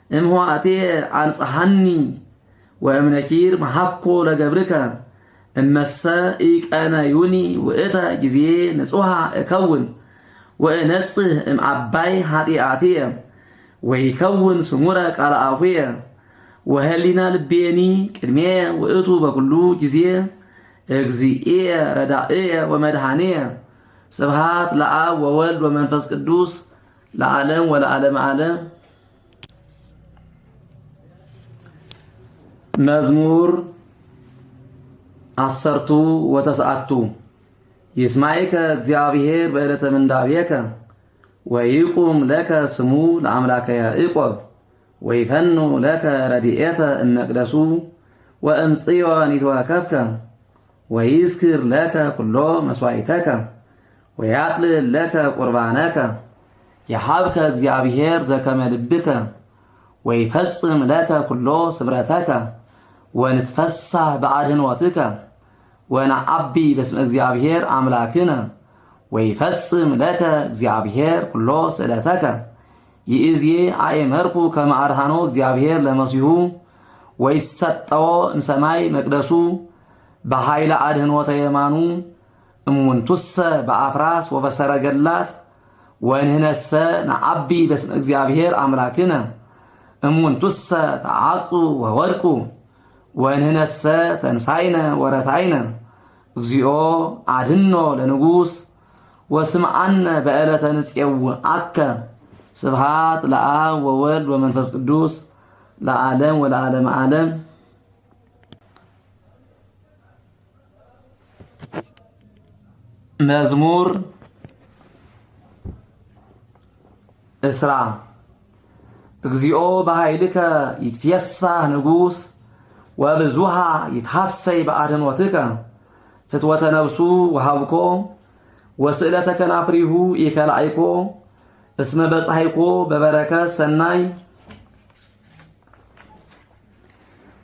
እምኅዋእቴ አንጽሐኒ ወእምነኪር መሃኮ ለገብርከ እመሰ ኢቀነዩኒ ውእተ ጊዜ ንጹሃ እከውን ወእነጽህ እምአባይ ኃጢአትየ ወይከውን ስሙረ ቃለ አፉየ ወህሊና ልቤኒ ቅድሜ ውእቱ በኩሉ ጊዜ እግዚእየ ረዳእየ ወመድኃኒየ ስብሐት ለአብ ወወልድ ወመንፈስ ቅዱስ ለዓለም ወለዓለም ዓለም። መዝሙር 19 ይስማዕከ እግዚአብሔር በዕለተ ምንዳቤከ ወይቁም ለከ ስሙ ለአምላከ ያዕቆብ ወይፈኑ ለከ ረድኤተ እመቅደሱ ወእምጽዮን ይትወከፍከ ወይዝክር ለከ ኩሎ መስዋዕተከ ወያቅልል ለከ ቁርባነከ የሃብከ እግዚአብሔር ዘከመ ልብከ ወይፈጽም ለከ ኩሎ ስምረተከ ወንትፈሳህ በአድኅኖትከ ወነዐቢ በስመ እግዚአብሔር አምላክነ ወይፈጽም ለከ እግዚአብሔር ኩሎ ስእለተከ ይእዜ አእመርኩ ከመ አድኃኖ እግዚአብሔር ለመሲሁ ወይሰጠዎ እምሰማይ መቅደሱ በኃይለ አድኅኖተ የማኑ እሙንቱሰ በአፍራስ ወበሰረገላት ወንህነሰ ነዓቢ በስመ እግዚአብሔር አምላክነ እሙንቱሰ ተዓጽኡ ወወድቁ ወንህነሰ ተንሳይነ ወረታይነ እግዚኦ አድኅኖ ለንጉሥ ወስምዓነ በዕለተ ንፄውዐከ ስብሐት ለአብ ወወልድ ወመንፈስ ቅዱስ ለዓለም ወለዓለመ ዓለም። መዝሙር እስራ እግዚኦ በኃይልከ ይትፌሳህ ንጉሥ ወብዙሃ ይትሐሰይ በአድኅኖትከ ፍትወተ ነፍሱ ወሃብኮ ወስእለተ ከናፍሪሁ ኢከላይኮ እስመ በፀሐይኮ በበረከት ሰናይ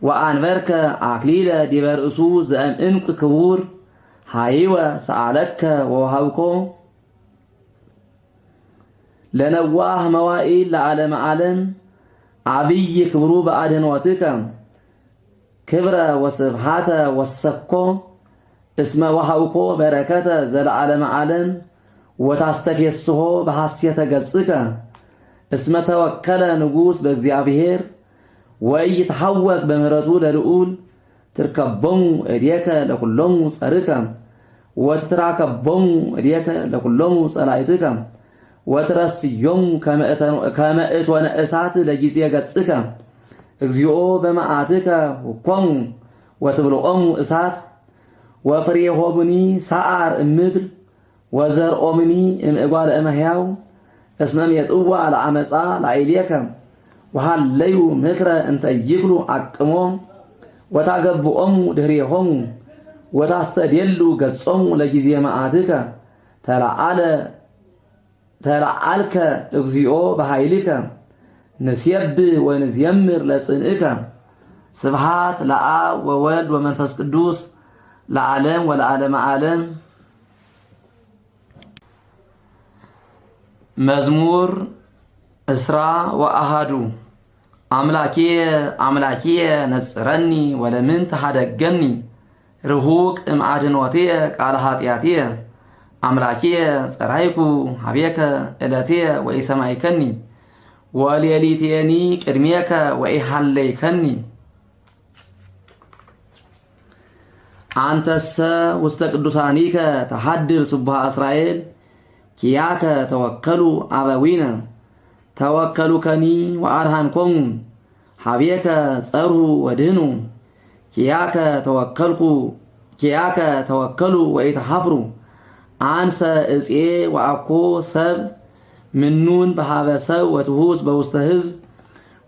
ወአንበርከ አክሊለ ዲበ ርእሱ ዘእምዕንቁ ክቡር ሃይወ ሰአለከ ወወሃብኮ ለነዋህ መዋኢል ለዓለመ ዓለም ዓብይ ክብሩ በአድኅኖትከ ክብረ ወስብሃተ ወሰኮ እስመ ወሃብኮ በረከተ ዘለዓለመ ዓለም ወታስተፌስሖ በሐሴተ ገጽከ እስመ ተወከለ ንጉሥ በእግዚአብሔር ወኢይትሐወክ በምህረቱ ለልዑል ትርከቦሙ እዴከ ለኵሎሙ ጸርከ ወትትራከቦሙ እዴከ ለኵሎሙ ጸላእትከ ወትረስዮሙ ከመ እቶነ እሳት ለጊዜ ገጽከ እግዚኦ በመዓትከ ሁኮሙ ወትብልዖሙ እሳት ወፍሬሆሙኒ ሰዓር እምድር ወዘርኦሙኒ እምእጓለ እመሕያው እስመ ሜጥዋ ለዓመፃ ላዕሌከ ወሃለዩ ምክረ እንተ ይክሉ አቅሞ ወታገብኦሙ ድኅሬሆሙ ወታስተዴሉ ገጾሙ ለጊዜ መዓትከ ተለዓልከ እግዚኦ በኃይልከ ንሴብሕ ወንዝየምር ለጽንዕከ ስብሐት ለአብ ወወልድ ወመንፈስ ቅዱስ ለዓለም ወለዓለመ ዓለም። መዝሙር እስራ ወአሃዱ አምላኬየ አምላኬየ ነጽረኒ ወለምንት ሀደገኒ ርሁቅ እምአድኅኖትየ ቃለ ኃጢአትየ አምላኬየ ጸራይኩ ሀቤከ ዕለትየ ወኢሰማይከኒ ወሌሊትየኒ ቅድሜከ ወኢሃለይከኒ አንተሰ ውስተ ቅዱሳኒከ ተሐድር ስቡሐ እስራኤል ኪያከ ተወከሉ አበዊነ ተወከሉከኒ ወአድኃንኮሙ ሀቤከ ጸርሁ ወድህኑ ኪያከ ተወከሉ ወኢተሐፍሩ አንሰ እፄ ወአኮ ሰብ ምኑን በሃበ ሰብ ወትሑስ በውስተ ሕዝብ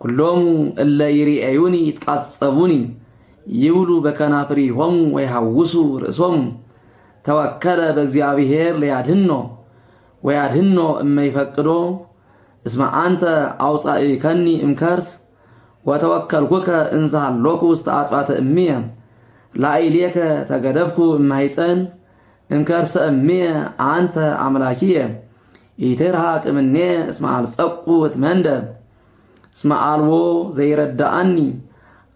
ኩሎሙ እለ ይርአዩኒ ይትቃጸቡኒ ይብሉ በከናፍሪሆሙ ወይሐውሱ ርእሶሙ ተወከለ በእግዚአብሔር ለያድኅኖ ወያድኅኖ እመይፈቅዶ እስመ አንተ አውፃእከኒ እምከርስ ወተወከልኩከ እንዘ ሀሎኩ ውስተ አጥባተ እምየ ላዕሌከ ተገደፍኩ እማይፀን እምከርሰ እምየ አንተ አምላኪየ ኢትርሐቅ እምኔየ እስመ አልጸቁ እትመንደብ እስመ አልቦ ዘይረዳአኒ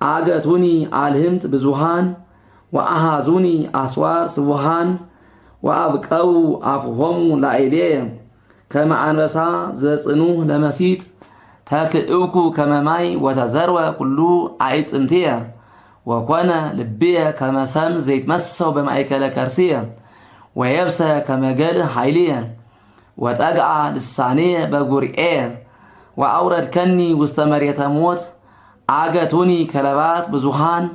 አገቱኒ አልህምት ብዙሃን ወአሃዙኒ አስዋር ስቡሃን ወአብቀው አፍሆሙ ላዕሌየ ከመ አንበሳ ዘጽኑዕ ለመሲጥ ተክእውኩ ከመ ማይ ወተዘርወ ኩሉ አዕጽምትየ ወኮነ ልብየ ከመ ሰም ዘይትመሰው በማእከለ ከርስየ ወየብሰ ከመ ገድዕ ኃይልየ ወጠግአ ልሳንየ በጉርኤየ ወአውረድከኒ ውስተ መሬተ ሞት አገቱኒ ከለባት ብዙሃን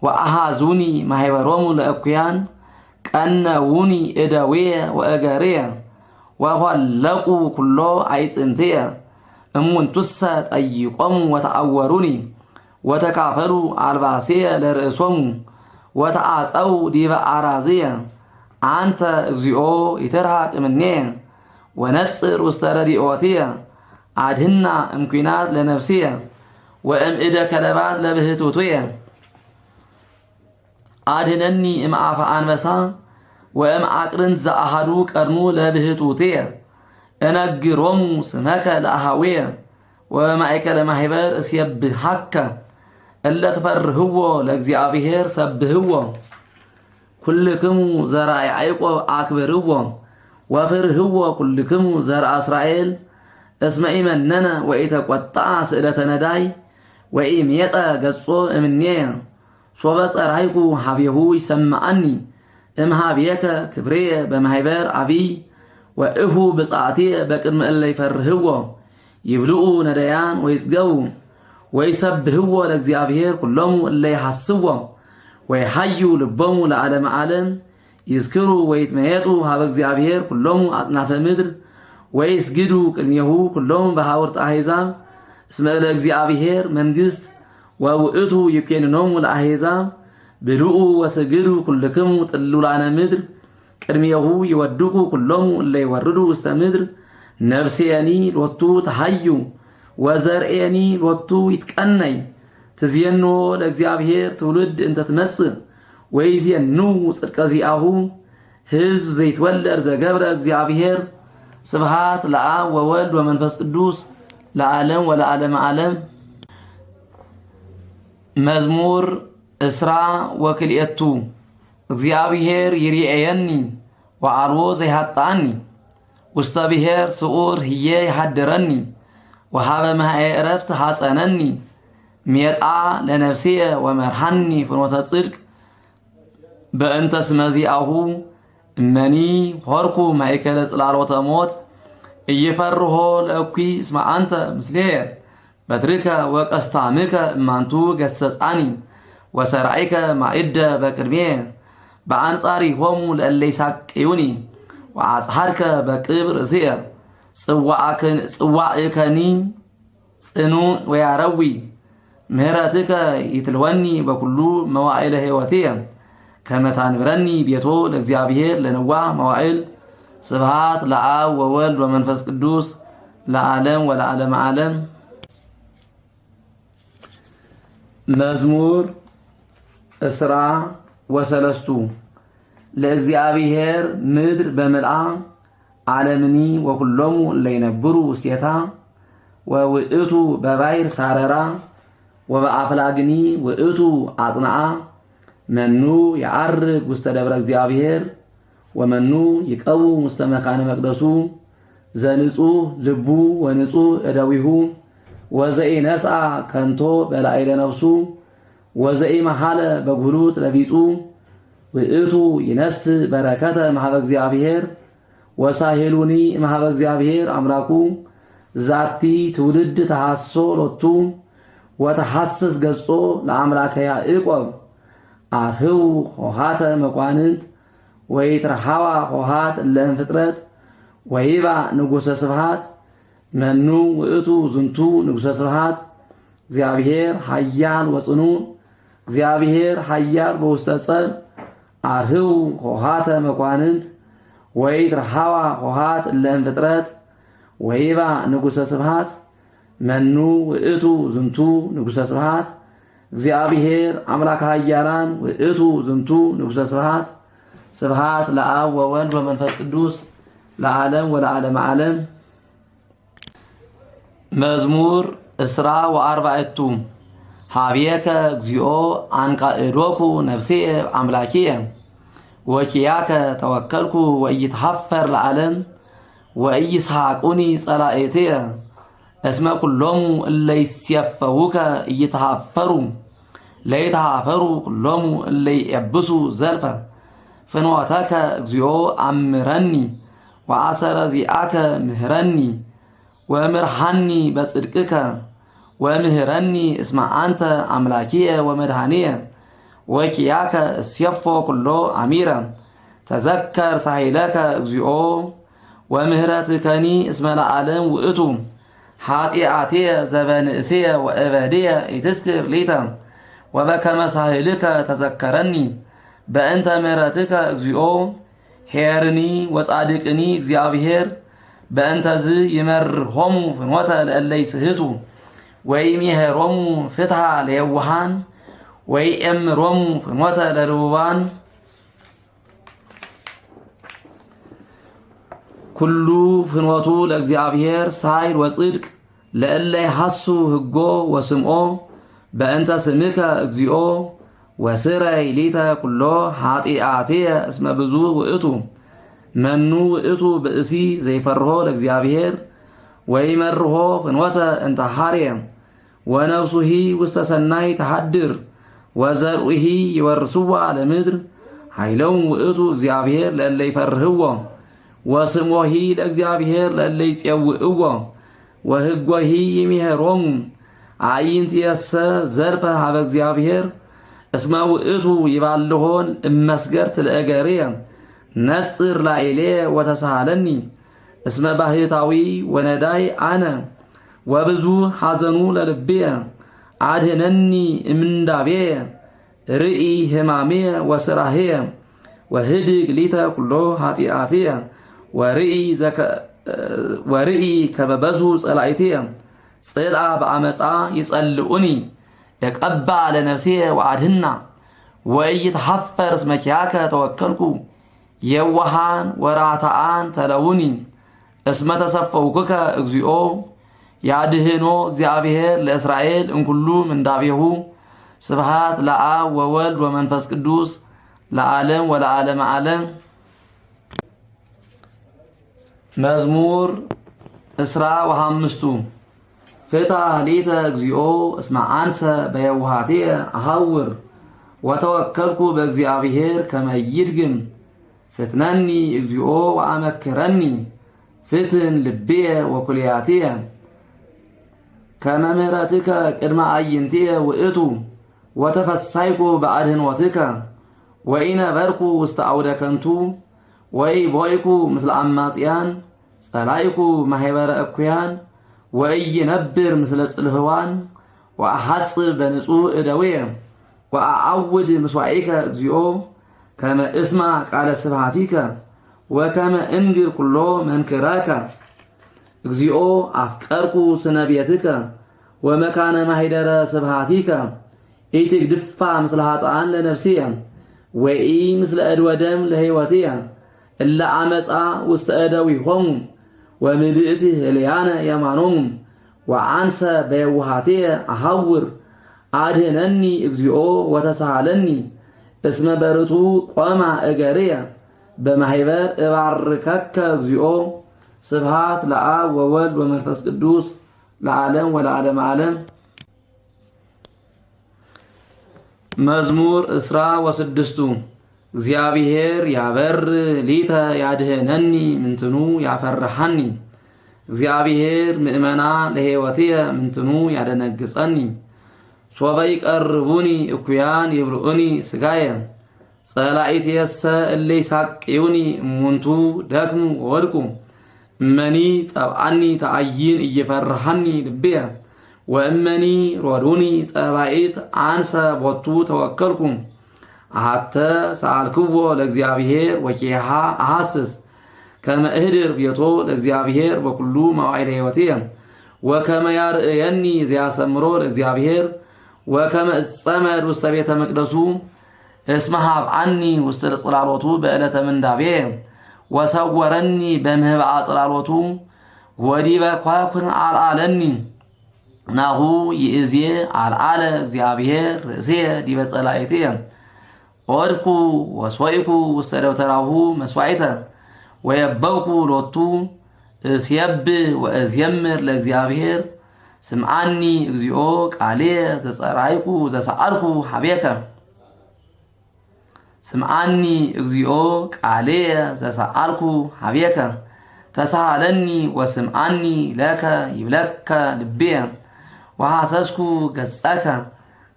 ወአሃዙኒ ማኅበሮሙ ለእኩያን ቀነውኒ እደውየ ወእገርየ ወኋለቁ ኩሎ አዕጽምትየ እሙንቱሰ ጠይቆሙ ወተአወሩኒ ወተካፈሉ አልባስየ ለርእሶሙ ወተአፀው ዲበ አራዝየ አንተ እግዚኦ ይትርሐቅ እምኔየ ወነጽር ውስተ ረድኤትየ አድኅና እምኲናት ለነፍስየ ወእምእደ ከለባት ለብህቱትየ አድኅነኒ እምአፈ አንበሳ ወእምአቅርንት ዘአሐዱ ቀርኑ ለብህቱትየ እነግሮሙ ስመከ ለአኀውየ ወበማእከለ ማኅበር እስየብሐከ እለ ትፈርህዎ ለእግዚአብሔር ሰብህዎ ኩልክሙ ዘርአ ያዕቆብ አክብርዎ ወፍርህዎ ኩልክሙ ዘርአ እስራኤል እስመ ኢመነነ ወኢተቈጥአ ስእለተ ነዳይ ወኢሜጠ ገጾ እምኔየ ሶበ ጸራይኩ ሀቤሁ ይሰምዐኒ እምሃቤከ ክብሬየ በማኅበር አቢይ ወእሁ ብፅዓትየ በቅድመ እለ ይፈርህዎ ይብልዑ ነዳያን ወይጽገቡ ወይሰብህዎ ለእግዚአብሔር ኩሎሙ እለ ይሐስዎ ወይሐዩ ልቦሙ ለዓለመ ዓለም ይዝክሩ ወይትመየጡ ሀበ እግዚአብሔር ኩሎሙ አጽናፈ ምድር ወይስግዱ ቅድሜሁ ኩሎሙ በሐውርተ አሕዛብ እስመ ለእግዚአብሔር መንግሥት ወውእቱ ይፔንኖሙ ለአሕዛብ ብልዑ ወስግዱ ኩልክሙ ጥሉላነ ምድር ቅድሜሁ ይወድቁ ኩሎሙ እለ ይወርዱ ውስተ ምድር ነፍሴየኒ ሎቱ ተሐዩ ወዘርኤኒ ሎቱ ይትቀነይ ትዜኖ ለእግዚአብሔር ትውልድ እንተ ትመጽእ ወይዜኑ ጽድቀ ዚአሁ ሕዝብ ዘይትወለድ ዘገብረ እግዚአብሔር ስብሃት ለአብ ወወልድ ወመንፈስ ቅዱስ ለዓለም ወለዓለመ ዓለም። መዝሙር እስራ ወክልኤቱ እግዚአብሔር ይርኤየኒ ወአልቦ ዘይሃጣኒ ውስተ ብሔር ስዑር ህዬ ይሃድረኒ ወሃበ ማየ ዕረፍት ሐፀነኒ ሜጣ ለነፍስየ ወመርሃኒ ፍኖተ ጽድቅ በእንተ ስመ ዚአሁ እመኒ ሆርኩ ማእከለ ጽላሎተ ሞት እይፈርሆ ለእኩይ እስመ አንተ ምስሌየ በትርከ ወቀስታምከ እማንቱ ገሰጻኒ ወሰርዐይከ ማዕደ በቅድሜየ በአንጻሪሆሙ ለእለ ይሳቅዩኒ ወአጽሐድከ በቅብ ርእስየ ጽዋዕከኒ ጽኑዕ ወያረዊ ምህረትከ ይትልወኒ በኩሉ መዋዕለ ሕይወትየ ከመ ታንብረኒ ቤቶ ለእግዚአብሔር ለንዋህ መዋዕል። ስብሃት ለአብ ወወልድ ወመንፈስ ቅዱስ ለዓለም ወለዓለመ ዓለም። መዝሙር እስራ ወሰለስቱ ለእግዚአብሔር ምድር በምልአ ዓለምኒ ወኩሎሙ እለ ይነብሩ ውስቴታ ወውእቱ በባሕር ሳረራ ወበአፍላግኒ ውእቱ አጽንዓ መኑ የዐርግ ውስተ ደብረ እግዚአብሔር ወመኑ ይቀውም ውስተ መካነ መቅደሱ ዘንጹህ ልቡ ወንጹህ እደዊሁ ወዘኢነስአ ከንቶ በላዕለ ነፍሱ ወዘኢመሐለ በጉሉት ለቢጹ ውእቱ ይነስእ በረከተ እምኀበ እግዚአብሔር ወሳሄሉኒ እምኀበ እግዚአብሔር አምላኩ ዛቲ ትውልድ ተሐሶ ሎቱ ወተሐስስ ገጾ ለአምላከ ያዕቆብ አርህው ሆሃተ መኳንንት ወይትረሃዋ ሆሃት እለ እምፍጥረት ወይባ ንጉሠ ስብሃት መኑ ውእቱ ዝንቱ ንጉሠ ስብሃት እግዚአብሔር ኃያል ወጽኑዕ እግዚአብሔር ኃያል በውስተ ጸብ አርህው ሆሃተ መኳንንት ወይትረሃዋ ሆሃት እለ እምፍጥረት ወይባ ንጉሠ ስብሃት መኑ ውእቱ ዝንቱ ንጉሠ ስብሃት እግዚአብሔር አምላከ ኃያላን ውእቱ ዝንቱ ንጉሠ ስብሃት። ስብሃት ለአብ ወወልድ ወመንፈስ ቅዱስ ለዓለም ወለዓለመ ዓለም። መዝሙር እስራ ወአርባዕቱ ሀቤከ እግዚኦ አንቃዕዶኩ ነፍሴየ አምላኪየ ወኪያከ ተወከልኩ ወኢይትሐፈር ለዓለም ወኢይስሐቁኒ ጸላእትየ እስመ ኩሎሙ እለ ይሴፈውከ ኢይተሐፈሩ ለይተሐፈሩ ኩሎሙ እለ ይዔብሱ ዘልፈ ፍኖተከ እግዚኦ አምረኒ ወአሰረ ዚአከ ምህረኒ ወምርሃኒ በጽድቅከ ወምህረኒ እስመ አንተ አምላኪየ ወመድኃኒየ ወኪያከ እሴፎ ኩሎ አሚረ ተዘከር ሳሂለከ እግዚኦ ወምህረትከኒ እስመ ለዓለም ውእቱ ኃጢአትየ ዘበንእስየ ወእበድየ ኢትስክር ሊተ ወበከመ ሳህልከ ተዘከረኒ በእንተ ምህረትከ እግዚኦ ሄርኒ ወጻድቅኒ እግዚአብሔር በእንተዝ ይመርሆሙ ፍኖተ ለእለ ይስሕቱ ወይሜሄሮሙ ፍትሐ ለየዋሃን ወይኤምሮሙ ፍኖተ ለርቡባን ኩሉ ፍኖቱ ለእግዚአብሔር ሳይል ወጽድቅ ለእለ ይሐሱ ሕጎ ወስምዖ በእንተ ስምከ እግዚኦ ወስረይ ሊተ ኩሎ ኃጢአትየ እስመ ብዙ ውእቱ መኑ ውእቱ ብእሲ ዘይፈርሆ ለእግዚአብሔር ወይመርሆ ፍኖተ እንተ ሐርየ ወነፍሱሂ ውስተ ሰናይ ተሃድር ወዘርኡሂ ይወርስዋ ለምድር ኃይለውን ውእቱ እግዚአብሔር ለእለ ይፈርህዎ ወስሞሂ ለእግዚአብሔር ለእለ ይጼውዕዎ ወሕጎሂ ይምሄሮሙ አዕይንትየሰ ዘልፈ ሀበ እግዚአብሔር እስመ ውእቱ ይባልሆን እመስገርት ለእገርየ ነጽር ላዕሌየ ወተሳሃለኒ እስመ ባህታዊ ወነዳይ አነ ወብዙ ሐዘኑ ለልብየ አድህነኒ እምንዳቤየ ርኢ ሕማሜየ ወስራህየ ወህድግ ሊተ ኩሎ ኃጢአትየ ወርኢ ከበበዙ ጸላእትየ ጽልአ በአመፃ ይጸልኡኒ የቀባ ለነፍስየ ወአድህና ወኢይትሐፈር እስመ ኪያከ ተወከልኩ የዋሃን ወራታአን ተለውኒ እስመ ተሰፈውኩከ እግዚኦ ያድህኖ እግዚአብሔር ለእስራኤል እንኩሉ ምንዳቤሁ ስብሃት ለአብ ወወልድ ወመንፈስ ቅዱስ ለዓለም ወለዓለመ ዓለም። መዝሙር እስራ ወሐምስቱ ፍትሐ ሊተ እግዚኦ እስመ አንሰ በየውሃትየ አሐውር ወተወከልኩ በእግዚአብሔር ከመ ይድግም ፍትነኒ እግዚኦ ወአመክረኒ ፍትን ልብየ ወኩልያትየ ከመ ምሕረትከ ቅድመ አዕይንትየ ውእቱ ወተፈሳይኩ በአድኅኖትከ ወኢነበርኩ ውስተ አውደ ከንቱ ወኢቦይኩ ምስለ አማጽያን ጸላይኩ ማኅበረ እኩያን ወኢይነብር ምስለ ጽልህዋን ወአሐጽብ በንጹሕ እደውየ ወአዐውድ ምስዋኢከ እግዚኦ ከመ እስማ ቃለ ስብሐቲከ ወከመ እንግር ኩሎ መንክረከ እግዚኦ አፍቀርኩ ስነ ቤትከ ወመካነ ማኅደረ ስብሐቲከ ኢትግድፋ ምስለ ኃጥኣን ለነፍስየ ወኢ ምስለ እድወ ደም ለሕይወትየ እለ አመፃ ውስተ እደዊሆሙ ወምልእቲ ህልያነ የማኖሙ ወአንሰ በየውሃትየ አሐውር አድህነኒ እግዚኦ ወተሳሃለኒ እስመ በርቱ ቆማ እገርየ በማኅበር እባርከከ እግዚኦ ስብሃት ለአብ ወወልድ ወመንፈስ ቅዱስ ለዓለም ወለዓለመ ዓለም። መዝሙር እስራ ወስድስቱ እግዚአብሔር ያበር ሊተ ያድህነኒ ምንትኑ ያፈርሐኒ እግዚአብሔር ምእመና ለሕይወትየ ምንትኑ ያደነግጸኒ ሶበ ይቀርቡኒ እኩያን ይብልዑኒ ሥጋየ ጸላኢትየሰ እለ ይሳቅዩኒ እሙንቱ ደክሙ ወወድቁ እመኒ ጸብአኒ ተአይን እየፈርሐኒ ልብየ ወእመኒ ሮዱኒ ጸባኢት አንሰ ቦቱ ተወከልኩ አሐተ ሰአልክዎ ለእግዚአብሔር ወኪሃ አሐስስ ከመ እህድር ቤቶ ለእግዚአብሔር በኩሉ መዋዕለ ሕይወትየ ወከመ ያርእየኒ ዘያሰምሮ ለእግዚአብሔር ወከመ እጸመድ ውስተ ቤተ መቅደሱ እስመ ሀብአኒ ውስተ ጽላሎቱ በዕለተ ምንዳቤየ ወሰወረኒ በምህብአ ጽላሎቱ ወዲበ ኳኩን አልዓለኒ ናሁ ይእዜ አልዓለ እግዚአብሔር ርእስየ ዲበ ጸላእትየ ኦድኩ ወስወይኩ ውስተ ደብተራሁ መስዋዕተ ወየበውኩ ሎቱ እስየብህ ወእዝየምር ለእግዚአብሔር ስምዓኒ እግዚኦ ቃልየ ዘጸራይኩ ዘሰአልኩ ሀቤከ ስምዓኒ እግዚኦ ቃልየ ዘሰአልኩ ሀቤከ ተሳሃለኒ ወስምዓኒ ለከ ይብለከ ልብየ ወሐሰስኩ ገጸከ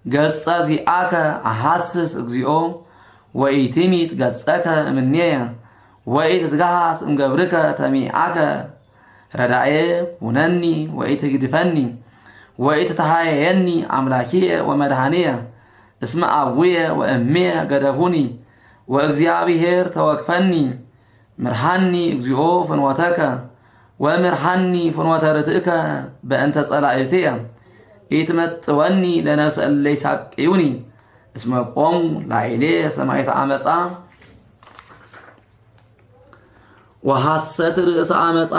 ገጸ ዚአከ አሐስስ እግዚኦ ወኢትሚት ገጸከ እምኔየ ወኢትትገሃስ እምገብርከ ተሚዓከ ረዳኤ ሁነኒ ወኢትግድፈኒ ወኢትተሃየየኒ አምላኪየ ወመድኃኒየ እስመ አቡየ ወእምየ ገደፉኒ ወእግዚአብሔር ተወክፈኒ ምርሃኒ እግዚኦ ፍኖተከ ወምርሃኒ ፍኖተ ርትእከ በእንተ ጸላእትየ ኢትመጥወኒ ለነፍሰ እለ ይሳቅዩኒ እስመ ቆሙ ላዕሌየ ሰማዕተ ዓመፃ ወሐሰት ርእሰ ዓመፃ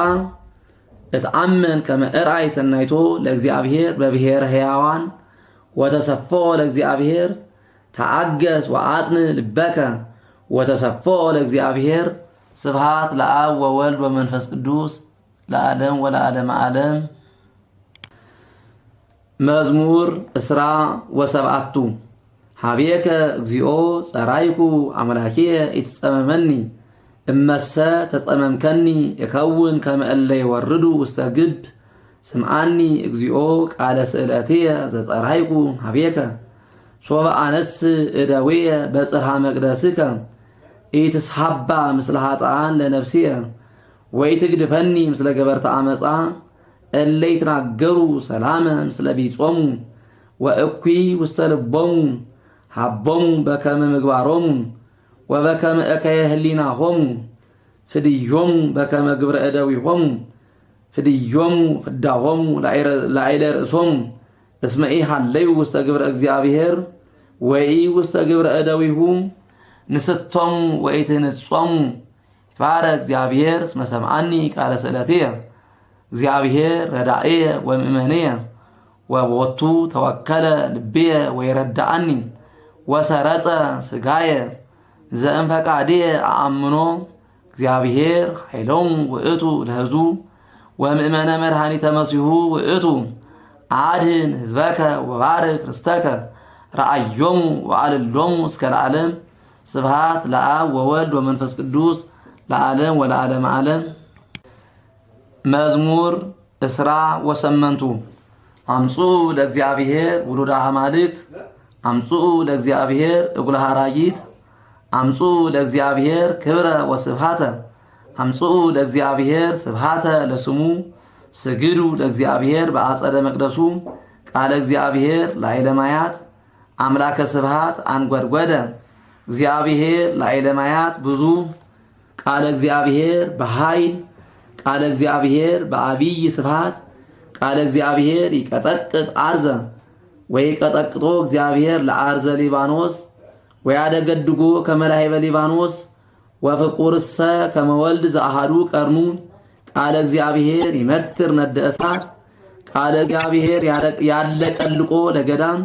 እትአመን ከመ እርአይ ሰናይቶ ለእግዚአብሔር በብሔረ ሕያዋን ወተሰፎ ለእግዚአብሔር ተአገስ ወአጽን ልበከ ወተሰፎ ለእግዚአብሔር። ስብሐት ለአብ ወወልድ ወመንፈስ ቅዱስ ለዓለም ወለዓለመ ዓለም። መዝሙር እስራ ወሰብዓቱ ሀቤከ እግዚኦ ጸራይኩ አምላኬየ ኢትጸመመኒ እመሰ ተጸመምከኒ እከውን ከመ እለ ይወርዱ ውስተ ግብ ስምዓኒ እግዚኦ ቃለ ስእለትየ ዘጸራይኩ ሀቤከ ሶበ አነስ እደዌየ በጽርሐ መቅደስከ ኢትስሐባ ምስለ ኃጥኣን ለነፍስየ ወኢትግድፈኒ ምስለ ገበርተ ዓመፃ እለ ይትናገሩ ሰላመ ምስለ ቢጾሙ ወእኩይ ውስተ ልቦሙ ሃቦሙ በከመ ምግባሮሙ ወበከመ እከየ ህሊናሆሙ ፍድዮሙ በከመ ግብረ እደዊሆሙ ፍድዮሙ ፍዳሆሙ ላዕለ ርእሶሙ እስመ ኢሃለዩ ውስተ ግብረ እግዚአብሔር ወኢ ውስተ ግብረ እደዊሁ ንስቶሙ ወኢትንጾሙ ይትባረክ እግዚአብሔር እስመ ሰምዓኒ ቃለ ስእለትየ እግዚአብሔር ረዳእየ ወምእመንየ ወቦቱ ተወከለ ልብየ ወይረዳአኒ ወሰረጸ ስጋየ ዘእንፈቃድየ አአምኖ እግዚአብሔር ኃይሎሙ ውእቱ ለህዙ ወምእመነ መድኃኒተ መሲሑ ውእቱ አድኅን ህዝበከ ወባርክ ርስተከ ረአዮሙ ወአልሎሙ እስከ ለዓለም። ስብሐት ለአብ ወወልድ ወመንፈስ ቅዱስ ለዓለም ወለዓለመ ዓለም። መዝሙር እስራ ወሰመንቱ አምጽኡ ለእግዚአብሔር ውሉደ አማልክት አምጽኡ ለእግዚአብሔር እጉለ ሐራጊት አምጽኡ ለእግዚአብሔር ክብረ ወስብሐተ አምጽኡ ለእግዚአብሔር ስብሐተ ለስሙ ስግዱ ለእግዚአብሔር በአጸደ መቅደሱ ቃለ እግዚአብሔር ላዕለ ማያት አምላከ ስብሐት አንጐድጐደ እግዚአብሔር ላዕለ ማያት ብዙ ቃለ እግዚአብሔር በኃይል ቃለ እግዚአብሔር በአብይ ስብሐት ቃለ እግዚአብሔር ይቀጠቅጥ አርዘ ወይቀጠቅጦ እግዚአብሔር ለአርዘ ሊባኖስ ወያደገድጎ ከመላይበ ሊባኖስ ወፍቁርሰ ከመወልድ ዘአሃዱ ቀርኑ ቃለ እግዚአብሔር ይመትር ነደ እሳት ቃለ እግዚአብሔር ያለቀልቆ ለገዳም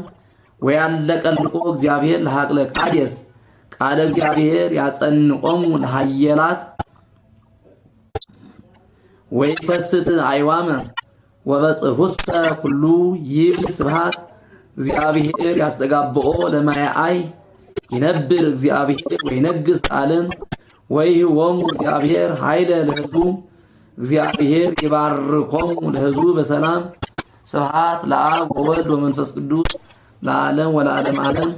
ወያለቀልቆ እግዚአብሔር ለሐቅለ ቃዴስ ቃለ እግዚአብሔር ያጸንቆሙ ለሃየላት ወይፈስት አይዋመ ወበጽሑስተ ኩሉ ይብል ስብሐት እግዚአብሔር ያስተጋብኦ ለማያአይ ይነብር እግዚአብሔር ወይነግሥ ጣልን ወይህቦሙ እግዚአብሔር ኃይለ ለሕዝቡ እግዚአብሔር ይባርኮሙ ለሕዝቡ በሰላም። ስብሐት ለአብ ወወልድ ወመንፈስ ቅዱስ ለዓለም ወለዓለመ ዓለም።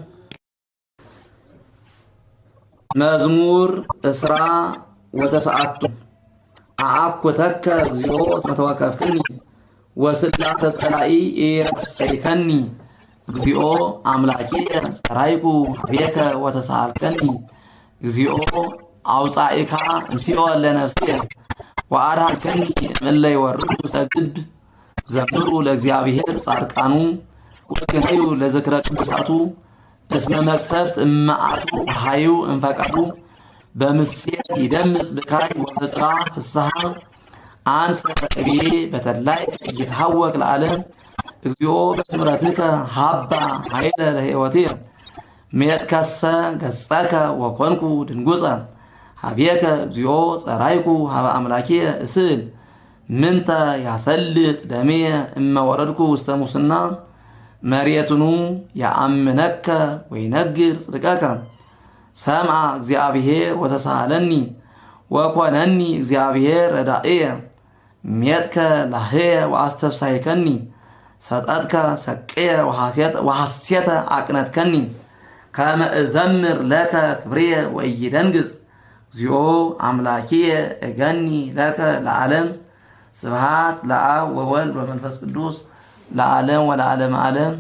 መዝሙር እስራ ወተሰዓቱ አአኩተከ እግዚኦ እስመ ተወከፍክኒ ወስላተ ጸላኢ ኢረሰይከኒ እግዚኦ አምላኬየ ጸራይኩ ኀቤከ ወተሳሃልከኒ እግዚኦ አውጻኢካ እምሲኦል ለነፍስየ ወአድኀንከኒ እምእለ ይወርዱ ውስተ ግብ ዘምሩ ለእግዚአብሔር ጻድቃኑ ወግነዩ ለዝክረ ቅዱሳቱ እስመ መቅሰፍት እመዓቱ ኃዩ እንፈቃዱ በምሴት ይደምጽ ብካይ ወፍጽራ ፍስሐ አንሰ እብዬ በተላይ ይትሐወክ ለዓለም እግዚኦ በስምረትከ ሀባ ኃይለ ለሕይወትየ ሜጥከሰ ገጸከ ወኮንኩ ድንጉፀ ኀቤከ እግዚኦ ጸራይኩ ሀበ አምላኬየ እስእል ምንተ ያሰልጥ ደሜየ እመ ወረድኩ ውስተ ሙስና መሬትኑ ያአምነከ ወይነግር ጽድቀከ ሰምዐ እግዚአብሔር ወተሳሃለኒ ወኮነኒ እግዚአብሔር ረዳእየ ሜጥከ ላህየ ወአስተፍሳይከኒ ሰጠትከ ሰቅየ ወሐሴተ አቅነትከኒ ከመ እዘምር ለከ ክብርየ ወኢይደንግጽ እግዚኦ አምላኪየ እገኒ ለከ ለዓለም። ስብሐት ለአብ ወወልድ ወመንፈስ ቅዱስ ለዓለም ወለዓለመ ዓለም።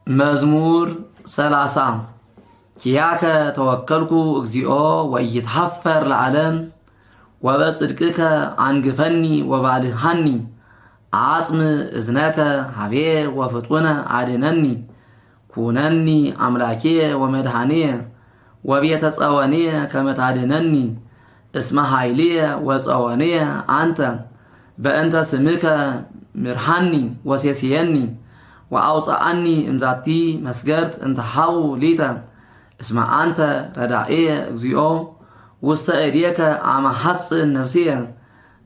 መዝሙር 30 ኪያከ ተወከልኩ እግዚኦ ወኢይትሐፈር ለዓለም ወበጽድቅከ አንግፈኒ ወባልሃኒ አጽም እዝነከ ሀቤ ወፍጡነ አድነኒ ኩነኒ አምላኬየ ወመድኃኒየ ወቤተ ጸወንየ ከመ ታድነኒ እስመ ኃይልየ ወጸወንየ አንተ በእንተ ስምከ ምርሃኒ ወሴስየኒ ወአውፅአኒ እምዛቲ መስገርት እንተ ሀቡ ሊተ እስመ አንተ ረዳኤየ እግዚኦ ውስተ እዴከ አመ ሐጽን ነፍስየ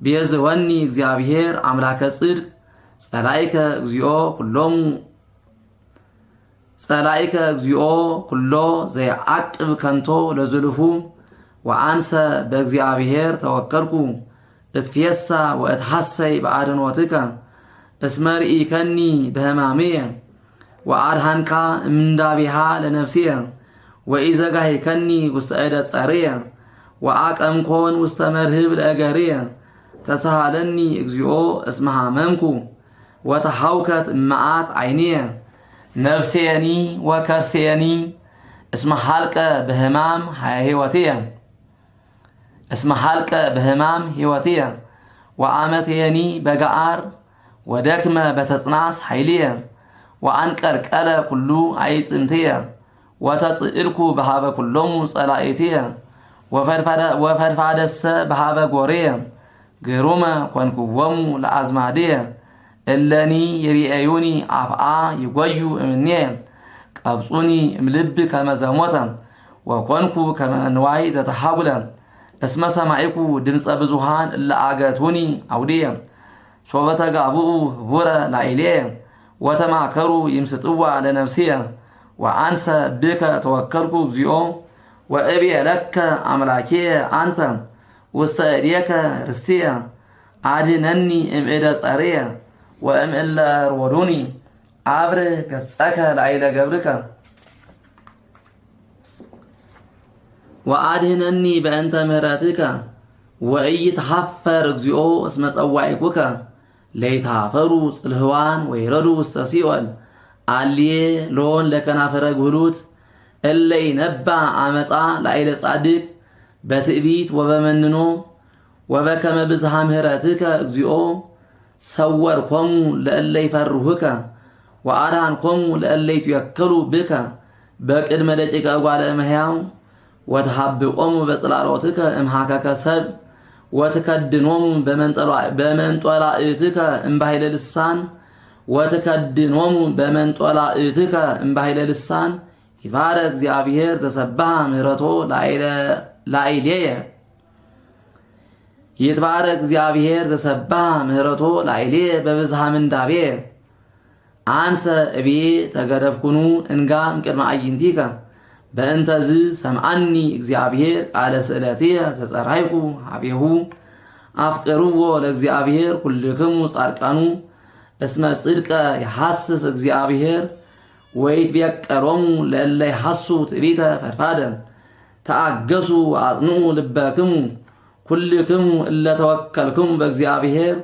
ቤዝወኒ እግዚአብሔር አምላከ ጽድቅ ጸላኢከ እግዚኦ ኩሎ ዘይዓቅብ ከንቶ ለዝልፉ ወአንሰ በእግዚአብሔር ተወከልኩ እትፌሳ ወእትሐሰይ በአድኅኖትከ እስመ ርኢከኒ በሕማምየ ወአድኃንካ እምንዳቤሃ ለነፍስየ ወኢዘጋሂከኒ ውስተ እደ ጸርየ ወአቀምኮን ውስተ መርህብ ለእገርየ ተሳሃለኒ እግዚኦ እስመ ሐመምኩ ወተሐውከት እመዓት ዓይንየ ነፍሴየኒ ወከርሴየኒ እስመ ሐልቀ በሕማም ሕይወትየ ወአመትየኒ በገዓር ወደክመ በተጽናስ ኃይልየ ወአንቀልቀለ ኩሉ አይጽምትየ ወተጽእልኩ በሃበ ኩሎሙ ጸላኢትየ ወፈድፋደሰ በሃበ ጎርየ ግሩመ ኮንክዎሙ ለአዝማድየ እለኒ ይርአዩኒ አፍአ ይጎዩ እምኔየ ቀብጹኒ እምልብ ከመ ዘሞተ ወኮንኩ ከመ ንዋይ ዘተሐጉለ እስመ ሰማዒኩ ድምፀ ብዙሃን እለ አገቱኒ አውድየ ሶበ ተጋብኡ ህቡረ ላዕሌየ ወተማከሩ ይምስጥዋ ለነፍስየ ወአንሰ ብከ ተወከልኩ እግዚኦ ወእቤለከ አምላኬየ አንተ ውስተ እዴከ ርስትየ አድኅነኒ እምእደ ጸርየ ወእምእለ ሮዱኒ አብርህ ገጸከ ላዕለ ገብርከ ወአድኅነኒ በእንተ ምሕረትከ ወኢይትሐፈር እግዚኦ እስመ ጸዋዒኩከ ለይትሃፈሩ ጽልህዋን ወይረዱ ውስተ ሲኦል አልየ ሎን ለከናፈረ ጉህሉት እለ ይነባ አመፃ ላዕለ ጻድቅ በትዕቢት ወበመንኖ ወበከመ ብዝሃ ምሕረትከ እግዚኦ ሰወርኮሙ ለእለ ይፈርሁከ ወአድኃንኮሙ ለእለ ይትወከሉ ብከ በቅድመ ደቂቀ እጓለ እመሕያው ወተሃብቆሙ በጽላሎትከ እምሃከከ ሰብእ ወትከድኖሙ በመንጦላእትከ እምባሕለ ልሳን ይትባረክ እግዚአብሔር ዘሰብሐ ምሕረቶ ላዕሌየ ይትባረክ እግዚአብሔር ዘሰብሐ ምሕረቶ ላዕሌየ በብዝሃ ምንዳቤየ አንሰ እብዬ ተገደፍኩኑ እንጋም ቅድመ አዕይንቲከ በእንተዝ ሰምዓኒ እግዚአብሔር ቃለ ስእለትየ ዘጸራይኩ ሀቤሁ አፍቅርዎ ለእግዚአብሔር ኩልክሙ ጻድቃኑ እስመ ጽድቀ ይሐስስ እግዚአብሔር ወይትቤቀሎሙ ለእለ ይሐሱ ትዕቢተ ፈድፋደ ተአገሱ አጽንዑ ልበክሙ ኩልክሙ እለ ተወከልክሙ በእግዚአብሔር